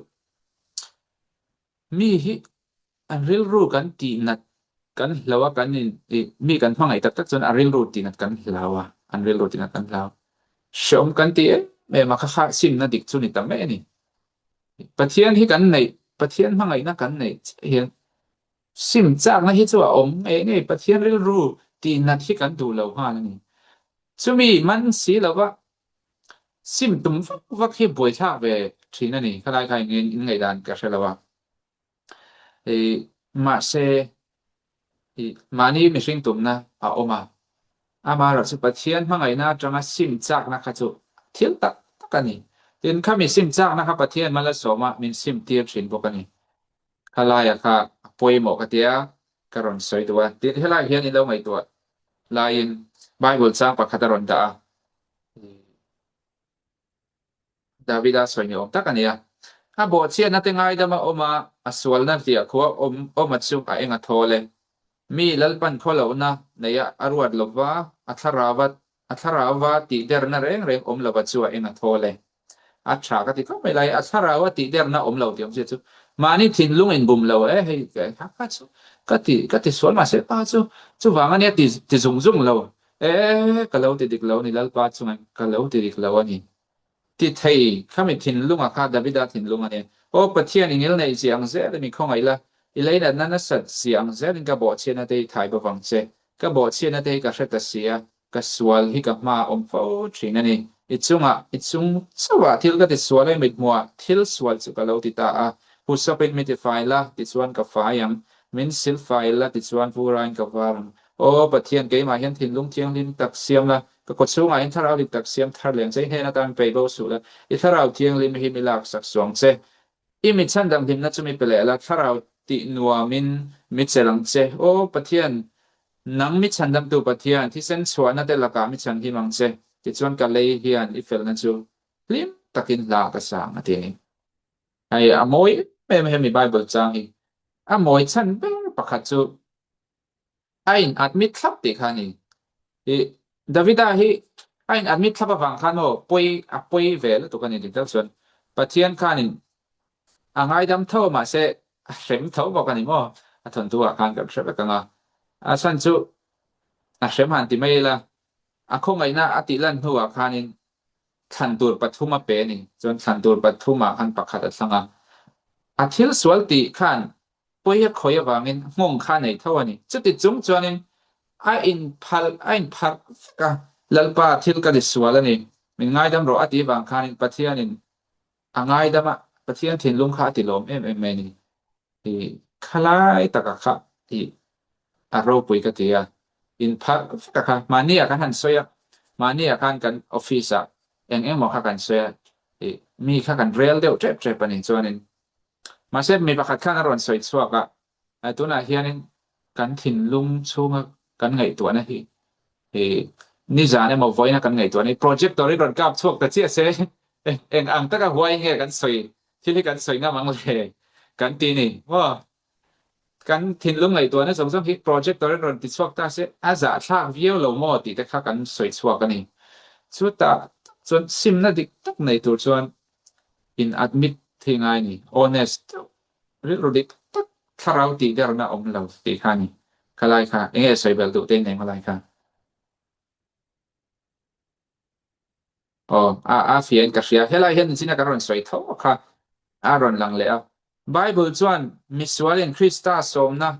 มีอันเรียนรู้กันตีนัดกันแล้วว่ากันนี่มีกันฟังไอ้ตักจนอันเรียนรู้ตีนัดกันแล้วอันเรียนรู้ตีนัดกันแล้วชมกันตีมาค่าซิมนัดดิกจุนิตาแม่นี่ประเทศที่กันในประเทศฟังไอ้นักกันในเห็น ซิมจากนะฮิจัวอมเอนี่ปะเทียนริรู้ตีนัดที่กันดูเราหานี่ซุมีมันสีแล้วว่าซิมตุมวักที่ป่วยชาเวทีนั่นนี่คลายใครเงินไงดานกะเชลว่าเอมาเซมานี่ไม่ชิงตุมนะอาอมาอามาเราสุปะเทียนมังไงนะจังซิมจากนะครับจุเทียนตักกันนี่เดินข้ามีซิมจากนะครับปะเทียนมาละสอมามินซิมเตียชินพวกนี้คลายอะค่ะป่วยหมอกะเตียกระรอนสวยตัวติดให้ลายเฮียนนี่เราไม่ตัวลายไบเบิลสร้างปะคัตรอนดาดาวิดาสวยนี่อมตักกันเนี่ยอาบทเชียนนั่นเองไงดามาอมาอสวลนั่นเดียขัวอมาชุกเองอัทโอเลมีลัลปันขลาวนะเนี่ยอรวดลบว่าอัทราวะติเดอร์นั่นเร่งลบชัวเองอัทโอเลอัทรากติก็ไม่ไรอัทราวะติเดอร์น่ะลาวเดียวเจ้ามานี่ทิ้งลุงอินบุมลาวเฮ้ยฮักจูก็ติสวนมาเสร็จป้าจูวางอันนี้ติซุงลาวก็ลาวติดิกลาวนี่ลัลปันจุงก็ลาวติดิกลาวนี่ที่ไทยข้าไม่ทิ้งลุงอะค่ะดาวิดาทิ้งลุงอันนี้โอ้ประเทศนี้ในเสียงเสียมีข้องไงล่ะอีเลยนั้นสัตเสียงเสียก็บอกเชียนได้ถ่ายบฟังเสก็บอกเชียนได้ก็เสด็จเสียก็สวลที่กับมาฟ้าทิ้งนั่นนี่อีจุงสวัสดิ์ที่ก็ติดสวลเลยไม่มัวที่สวลสุกเราติดตาผู้สเป็นมิตรไฟละติดสวลกับไฟยังมินซิลไฟละติดสวลผู้ร้ายกับวารังโอ้ประเทศเกี่ยมาเห็นทิ้งลุงเทียงลินตักเสียมละก็กดสู้มาเห็นถ้าเราลินตักเสียมถ้าเหลียงใจให้นาตานไปบ่สุละอีถ้าเราเทียงลินไม่เห็นมีหลักสักสองเสอีมิชันดังทิมน่าจะไม่เป็นเลยละถ้าเราตินัวมิเจลังเจโอปะเทียนนังมิชันดังตัวปะเทียนที่เส้นสวนนั่นแต่ละกามิชันที่มังเจที่ชวนกันเลยเฮียนอีเฟลนั่นจูลิมตักินลากระสังอะไรนี้ไอ้อโมยไม่เห็นมีไบเบิลจังอีอโมยฉันเป็นปะคัดจูไอ้อัดมิทับติคันนี้ดาวิดาฮีไอ้อัดมิทับฟังคันโอป่วยเวลตัวกันนี่ถึงส่วนปะเทียนคันนี้อ่างไอ้ดำเท่ามาเสเข็มเท่าบอกกันนี่มั้งทนตัวกันกับเชฟกันอ่ะฉันจูเข็มหันติไม่ละคงไงนะติลันหัวคันนี้ขันตัวปัทุมาเป็นนี่จนขันตัวปัทุมาขันปักขัดสังทิลสวลติขันป่วยคอยวางเงินงงขันไหนเท่านี้จุดที่จุงจวนนี่ไอ้อินพัลก็ลัลปาทิลก็ดิสวลนี่มันง่ายดำรอติบางขันปัทยานี่ง่ายดำปะเทียนถิ่นลุงข้าติลมนี่คลายตะกะค่ะที่อารมณ์ปุยกะเตียอินพักกะค่ะมานี่อาการหันเสียมานี่อาการกันออฟฟิศเองหมอข้ากันเสียมีข้ากันเรียลเดียวเจ็บปนิจวนนี่มาเสพมีประคัดข้างอารมณ์สวยสวกตัวน่ะเฮียนี่กันถิ่นลุงช่วงกันไงตัวนะนี่จานเนี่ยมาไว้นะกันไงตัวนี้โปรเจกต์ตัวนี้ก่อนกับช่วงแต่เจี๊ยเสเองอังตะกะไว้เงี้ยกันสวยที่กันสวยงามมากเลยกันตีนี่ว่ากันทิ้งลงไหลตัวนั้นสมที่โปรเจกต์ตัวนั้นติดสวกตาเสียอาจจะถ้าวิวเราหมดติดแต่ข้ากันสวยสวกกันนี่สุดท้ายจนซิมนั่นดิตักในตัวจวนอินอัดมิดที่ไงนี่ honest หรือรู้ดิตักถ้าเราติดเดี๋ยวน่าเราติดข้านี่ข้าไล่ค่ะเองใส่เบลตัวเต้นไหนมาไล่ค่ะเฟียนกับเสียเฮลัยเห็นสินะการันสวยเท่าค่ะอารอนหลังแล้วไบเบิลจวนมิสวาเลนคริสตาสมนะ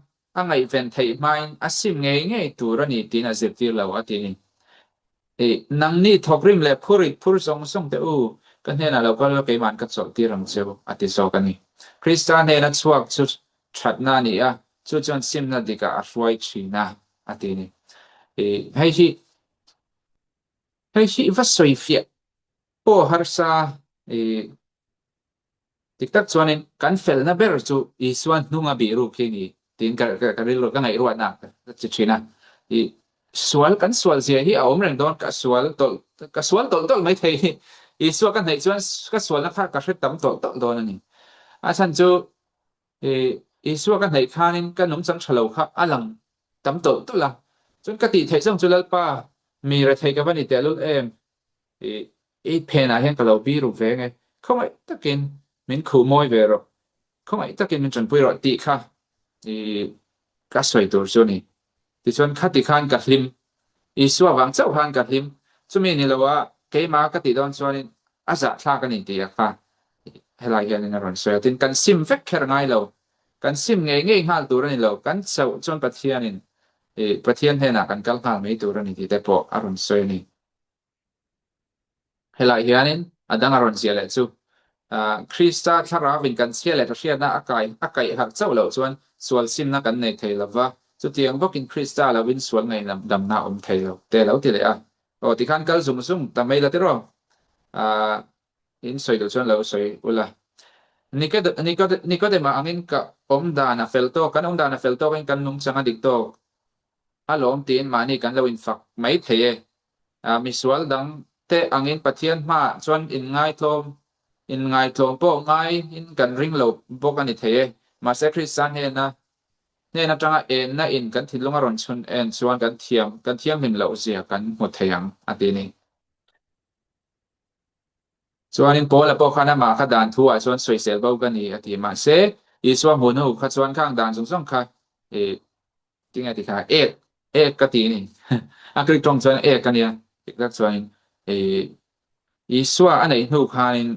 ไงเวนไทม์ไม่สิมไงตัวนี้ตีน่าเสียทีแล้วทีนี้นังนี่ทอกริมเล่พูดส่งเตอูกันเนี่ยนะเราก็เกี่ยมันกับสตีรังเซลติสกันนี่คริสตาเนี่ยนัดสวกชุดชัดนานี่ชุดจวนซิมนาดิกาสวยชีนะทีนี้ให้วัดสวยเฟียโอ้ฮาร์ซาติดตักส่วนนี้การเฟลนะเบอร์จูอีส่วนนุ่งบีรูปที่นี่ทิ้งกันเรื่องกันไงรู้นะจะชินะสวลกันสวลเสียที่เอาเรื่องโดนกับสวลตไม่ทีอีส่วนกันไหนส่วนก็สวลแล้วข้าก็ใช้ตั้มโดนนี่ฉันจูอีส่วนกันไหนข้านี่ก็นุ่มสังเฉลวข้าหลังตั้มตัวละจนกติไทยส่งจุลป้ามีอะไรไทยกับวันนี้แต่รุ่นเพนเห็นกับเราบีรูปเวงไงเขาไม่ตะกินมินคู่มวยเวรเขาไม่ตะกินมินจนปุยรอติค่ะก็สวยตัวส่วนนี้ที่ส่วนขัดติขันกับลิมส่วนวางเจ้าขันกับลิมส่วนนี้เราว่าเกี่ยมากติดอนส่วนนี้อาจจะท่ากันนี่ดีค่ะให้ลายเห็นในรอนสวยถึงกันซิมเฟกแค่ไงเรา kan sim nge nge hal turani lo kan sau chon pathianin pathian hena kan kal hal mei turani ti te po aron soi ni helai hianin adang aron sia le chu Krista tharawin kan sia le thia na akai hak chau lo chuan sual sim na kan nei thei lova chu tiang bokin Krista lawin sual ngai dam na thei lo te lo ti le a o ti khan kal zum ta mai la te ro in soi do chuan lo soi ula Nicodema angin ka omdana felto kan omdana felto kan nung changa dikto alom tin mani kan lawin fak mai theye misual dang te angin pathian ma chuan in ngai tlom po ngai in kan ring lo bokani theye ma se Christian he na tanga en na in kan thilunga ron chun en chuan kan thiam him lo zia kan mo theyang atini chuan in pola po khana ma kha dan thua chuan soisel bo kan ni ati ma se iswa hunu kha chuan khang dan sung kha tinga ti kha ka ti ni akri tong chuan kan ya ikak chuan iswa anei hnu khain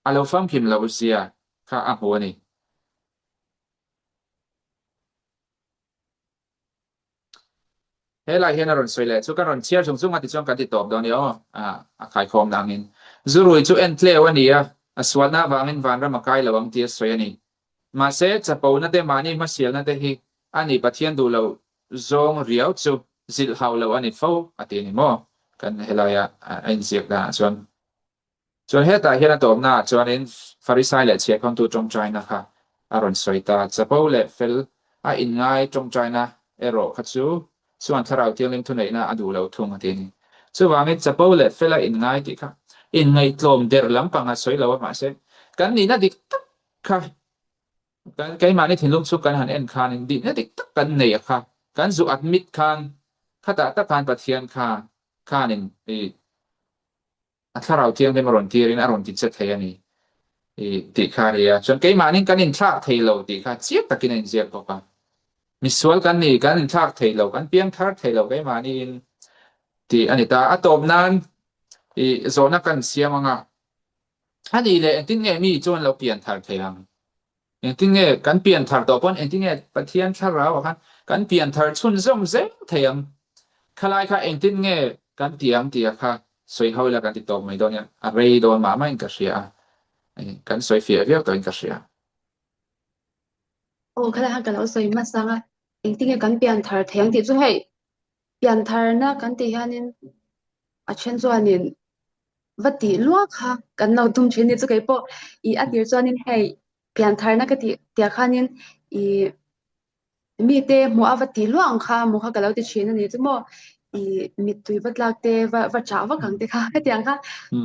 alo fam kim lo sia kha a ho ni helai hian aron soile chu kan ron chiar chung ati chong kan ti top don yo khai khom dangin zurui chu en tle wani aswalna wangin vanra makai lawang ti soyani ma se chapo na te mani ma sial na te hi ani pathian du lo zong riau chu zil haw lo ani fo ati ni mo kan helaya en siak da chuan heta hian top na chuan in farisai le che khon tu trong china kha aron soita chapo le fel a in ngai trong china ero khachu chuan tharau tialing thu nei na adu lo thung ati ni chu wangin chapo le fela in ngai ti kha in ngai tlom der lampanga soi lo ma se kan ni na dik tak kha kan kai mani thinlum chu kan han en khan in di na dik tak kan nei kha kan zu admit khan khata ta kan pathian khanin atharau tiang de maron tirin aron ti chet thayani ti kharia chon kai mani kan in thak thailo ti kha chiak takin en ziak ko ka misual kan ni kan in thak thailo kan piang thar thailo kai mani in ti anita atop nan zona kan siamanga ani le tin nge mi chon lo pian thar thayang tin nge kan pian thar to pon tin nge pathian tharau kan pian thar chun zom ze thayang khalai kha tin nge kan tiang ti kha soi hau la kan ti top mai don ya a rei don ma in ka sia kan soi fia viak to in ka sia khala ha kala soi ma sanga engtinge kan pian thar theng ti chu hei pian thar na kan ti hanin a chen chuanin vati lua kha kan lo tum thini chu kai po I atir chuanin hei pian thar na ka ti tia khanin mi te mo avati luang kha mo kha kala ti thina ni chu mo mi tui vat lak te va cha va kang te kha ka tiang kha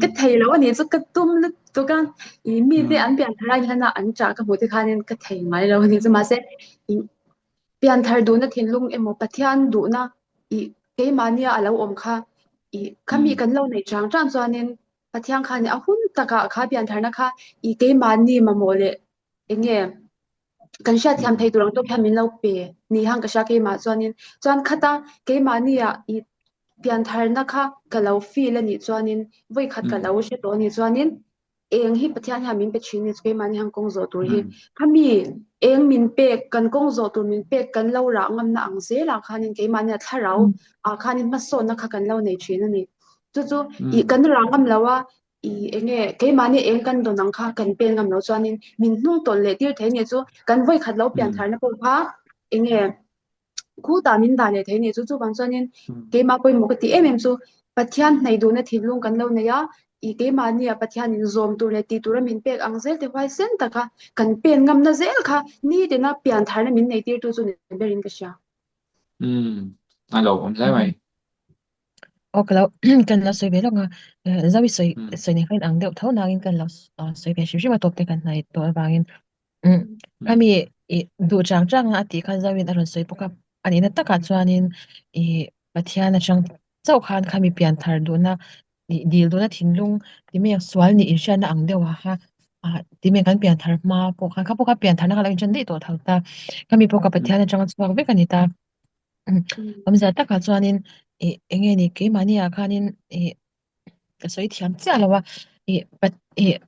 ka thei lo ani chu ka tum lu to kan mi te an pian thar ni hana an cha ka mo te khanin ka thei mai lo ni chu ma se pian thar du na thinlung emo pathian du na ke mania alo om kha khami kan lo nei chang chang chuanin pathian kha ni ahun taka kha pian thar na kha ke mani ma mole enge kan sha thiam thei turang to phamin lo pe ni hang ka sha ke ma chuan khata ke mani pian thar na kha ka lo feel ani chuanin voi khat ka lo she to ni chuanin eng hi pathian ha min pe chhin ni ke mani hang kong zo tur hi khami eng min pe kan kong zo tur min pe kan lo ra ngam na ang se la khanin ke mani tharau khanin ma so na kha kan lo nei thin ani chu kan ra ngam lawa enge ke mani eng kan do nang kha kan pen ngam lo chuanin min hnung ton le tir the ni chu kan voi khat lo pian thar na ko kha enge khu ta min da le the ni chu ban chuanin ke ma poi mo ka ti em chu pathian nei du na thilung kan lo ne ya ke mani pathian in zom tur le ti tur min pek ang zel te wai sen ta kha kan pen ngam na zel kha ni de na pian thar na min nei tir tu chu ne berin ka sha alo om lai mai kalau kan la soi belong zawi soi ni khain ang deuh tho nangin kan la soi be shi ma top te kan nai to bangin kami du chang ati khan zawin aron soi poka ani na taka chuanin pathian chang chau khan kami pian thar du na dil du na thinlung ti me swal ni insha na ang deuh ha ti me kan pian thar ma poka kha poka pian thar na kala chan dei to thauta kami poka pathian chang chuak ve kan ta amza taka chuanin enge ni ke mani khanin ka soi thiam cha lawa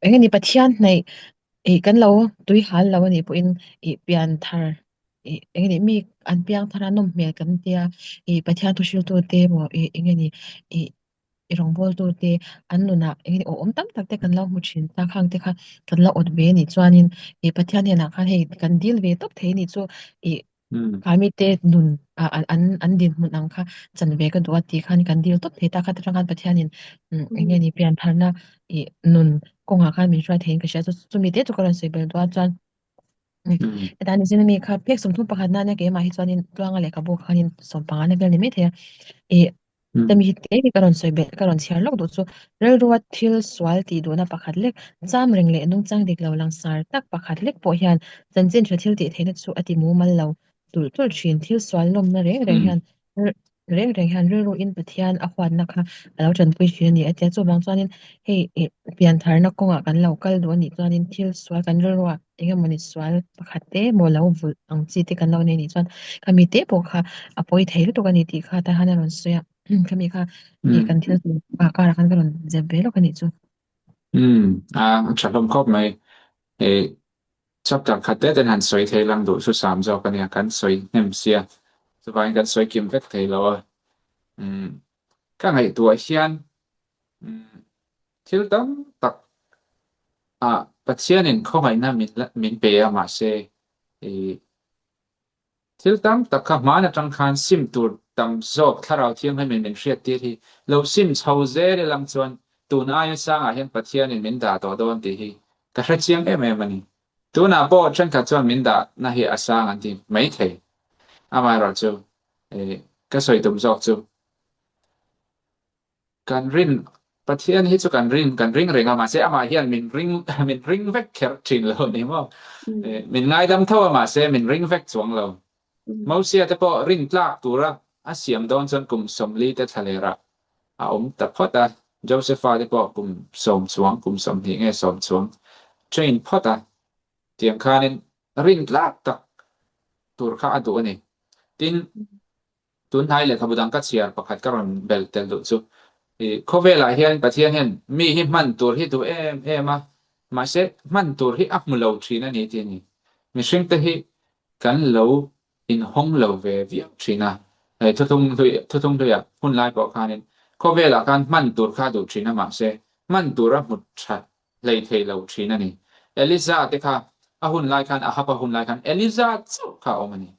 enge ni pathian nei kan lo tui hal lo ni po in pian thar engeni mi an piang tharanom me kan tia pathian tu shil tu te mo engeni rong bol tu te an nuna engeni om tam tak te kan lo mu chin ta khang te kha kan lo ot be ni chuanin pathian ne na khan hei kan dil ve tok the ni chu kami te nun an din mun ang kha chan ve ka duwa ti khan kan dil tok the ta kha ta kan pathianin engeni pian tharna nun kong ha khan min shwa thein ka sha chu mi te chu kan se bel dwa chan dan zin mi kha pek som thu pakhat na ne ke ma hi chuanin tuanga le ka bu khanin som panga ne bel ni me the tami te mi karon soi be karon chiar lok do chu rel ruat thil swal ti do na pakhat lek cham reng le nung chang dik lo lang sar tak pakhat lek po hian chanchin thil ti theina chu ati mu mal lo tul tul thin thil swal lom na reng hian reng hian ru in pathian a khwan na kha alo chan pui thin ni atia chu bang chuanin hei pian thar na konga kan lo kal do ni chuanin thil swal kan ru ruwa enga mani swal pakhat te mo lo vul ang chi te kan lo ne ni chuan kami te po kha apoi theilu to kan ni ti kha ta hanan soya kami kha kan thil ka ra kan karon jebelo kan ni chu chalom khop mai chap tak khatte ten han soi thei lang du su sam jo kan ya kan soi nem sia so vai kan soi kim vek thei lo ka ngai tua hian thil tam tak pathian in kho ngai na min pe ma se thil tam tak kha ma na tang khan sim tur tam zok tharau thiang hai min hriat ti hi lo sim chho ze le lang chuan tun ai sang a hian pathian in min da to don ti hi ka hra chiang em ani tuna po chen ka chuan min da na hi asang an ti mai thei ama ro chu ka soi tum zok chu kan rin pathian hi chu kan ring renga ma se ama hian min ring vek kher thin lo ni mo min ngai dam thaw ma se min ring vek chuang lo mo sia te po ring tlak tura a siam don chon kum som li te thalera ta phota josepha te po kum som chuang kum som hi nge som chuang train phota tiang khanin ring tlak tak tur kha adu ani tin tun hai le khabudang ka chiar pakhat karon bel tel du chu khovela hian pathian hian mi hi man tur hi tu em ma se man tur hi ak mulo thina ni ti ni mi hring te hi kan lo in hong lo ve viak thina thuthung ya hun lai po khanin khovela kan man tur kha du thina ma se man tur a mut that lei thei lo thina ni eliza te kha a hun lai khan a hapa hun lai khan eliza chu kha omani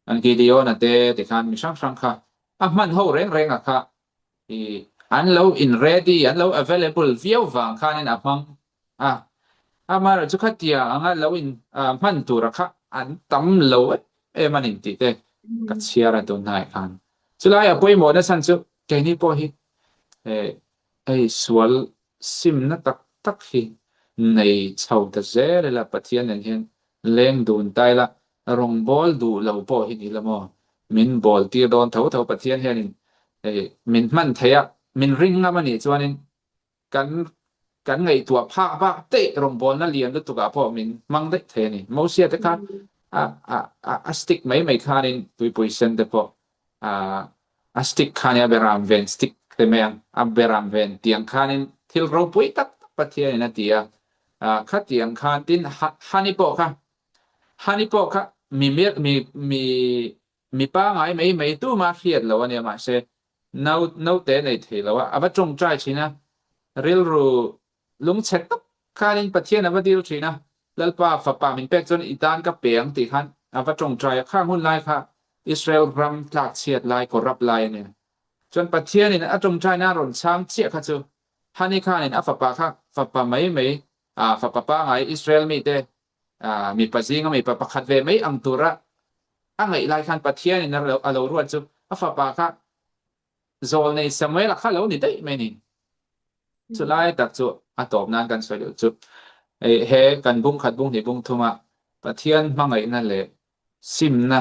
an gideon ate te khan mi sang kha a man ho reng a kha an lo in ready an lo available view wang khanin amang amar chu khatia anga lo in man tur kha an tam lo manin ti te ka chiara don nai khan chulai a poi mo na san chu ke ni po hi swal sim na tak hi nei chau ta zere la pathian an hian leng dun tai la rong bol du lo po hi ni lamo min bol ti don thau pathian hian min man theya min ring nga mani chuanin kan ngai tua pha te rong bol na lian tu ka po min mang de the ni mo sia te kha a stick mai khanin pui sen te po a stick khania beram ven stick te meang a beram ven tiang khanin thil ro pui tak pathian na tia kha tiang khan tin hani po kha mi pa ngai mai tu ma khiat lo ani ma se nau te nei thei lo aba trong trai china ril ru lung chet tak khanin pathian aba dil china lalpa fa pa min pek chon itan ka peng ti khan aba trong trai kha hun lai kha Israel ram tlak chiat lai corrupt lai ne chon pathian in a trong trai na ron chang chia kha chu hani khanin a fa pa mai fa pa ngai Israel mi te mi pazing mi pa pakhat ve mai ang tura angai lai khan pathian in alo ruat chu a fa pa kha zol nei samuel kha lo ni dei mai ni chu lai tak chu atop nan kan soi chu he kan bung khat bung ni bung thuma pathian mangai na le sim na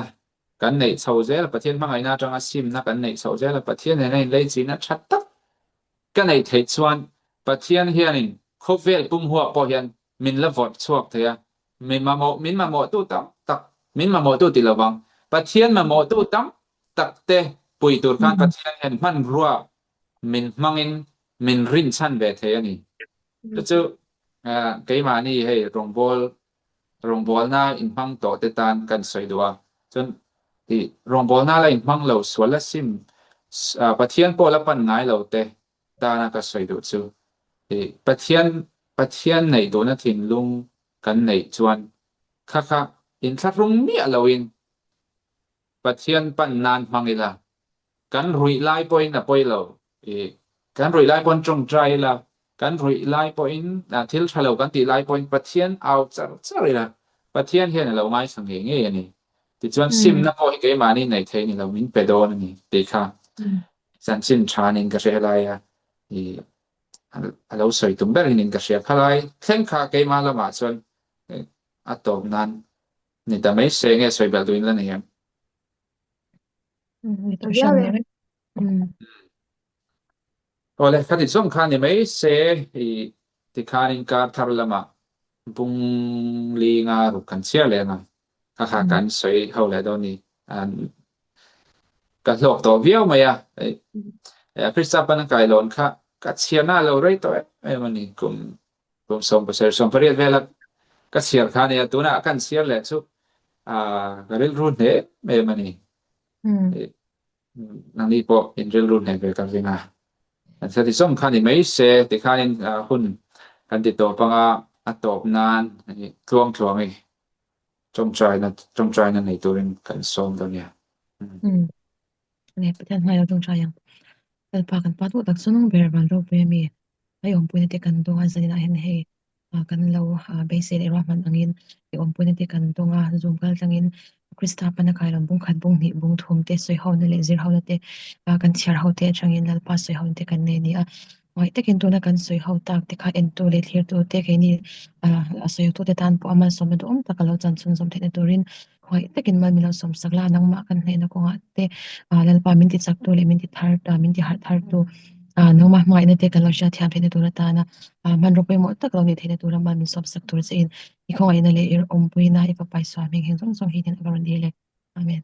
kan nei chho je la pathian mangai na tanga sim na kan nei chho je la pathian nei lei chi na that tak kan nei thei chuan pathian hianin khovel pum huwa po hian min la vot chuak thea min ma mo tu tam tak min ma mo tu ti lawang pathian ma mo tu tam tak te pui tur khan pathian hian man ruwa min mangin min rin chan ve the ani chu keima ni hei rongbol na in hmang to te tan kan soidua chon ti rongbol na la in hmang lo swala sim pathian po la pan ngai lo te ta na ka soidu chu ti pathian nei do na thin lung kan nei chuan kha in thla rung mi aloin pathian pan nan hmangila kan rui lai point na poilo kan rui lai pon trong trai la kan rui lai point thil thalo kan ti lai point pathian out char la pathian hian lo ngai sang nge ni ti chuan sim na po ke mani nei thei ni lo min pedon ni te kha san chin tranin ka re lai alo soi tum ber nin ka ria khalai thleng kha ke ma lama chuan atom nan ni ta mai se nge soi bel duin la ni ni to shan ne ole khati som khan ni mai se ti khanin ka thar lama bung li nga ru kan sia le nga kha kan soi ho le do ni ka lok to viau ma ya krista pan kai lon kha ka sia na lo rei to mani kum som pa ser som pariat vela ka sia kha ne tu na kan sia le chu ka rel ru ne mani nang ni po in rel ru ne ve ka vinga sa ti som khan ni mai se ti khanin hun kan ti to panga atop nan ni thuang ei trong trai na nei turin kan som do nia ne pathian mai lo trong trai yang pa kan pa tu tak sunung ber ban ro pe mi ai om puine te kan do an zanina hen he kan lo base le rahman angin e om puine te kan do nga zoom kal tangin krista pana kai lam bung khat bung ni bung thum te soi haw na le zir haw na te kan chhar haw te changin lal pa soi haw te kan ne ni wai te kin to na kan soi haw tak te kha en to le thlir to te ke ni asoi to te tan po amal som do om takalo chan chun som the ne turin wai te kin mal milo som sakla nang ma kan ne na ko nga te lal pa min ti chak to le min ti thar min ti har thar to nang ma mai na te kan lo sha thiam the ne tu na ta na man ro pe mo tak lo ni the ne tu ra man min som sak tur se in I ko ai na le ir om pui na I pa pai swa meng heng song song hi den abaron di le amen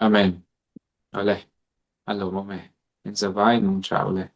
amen ale alo mo me in sa vai nung chao le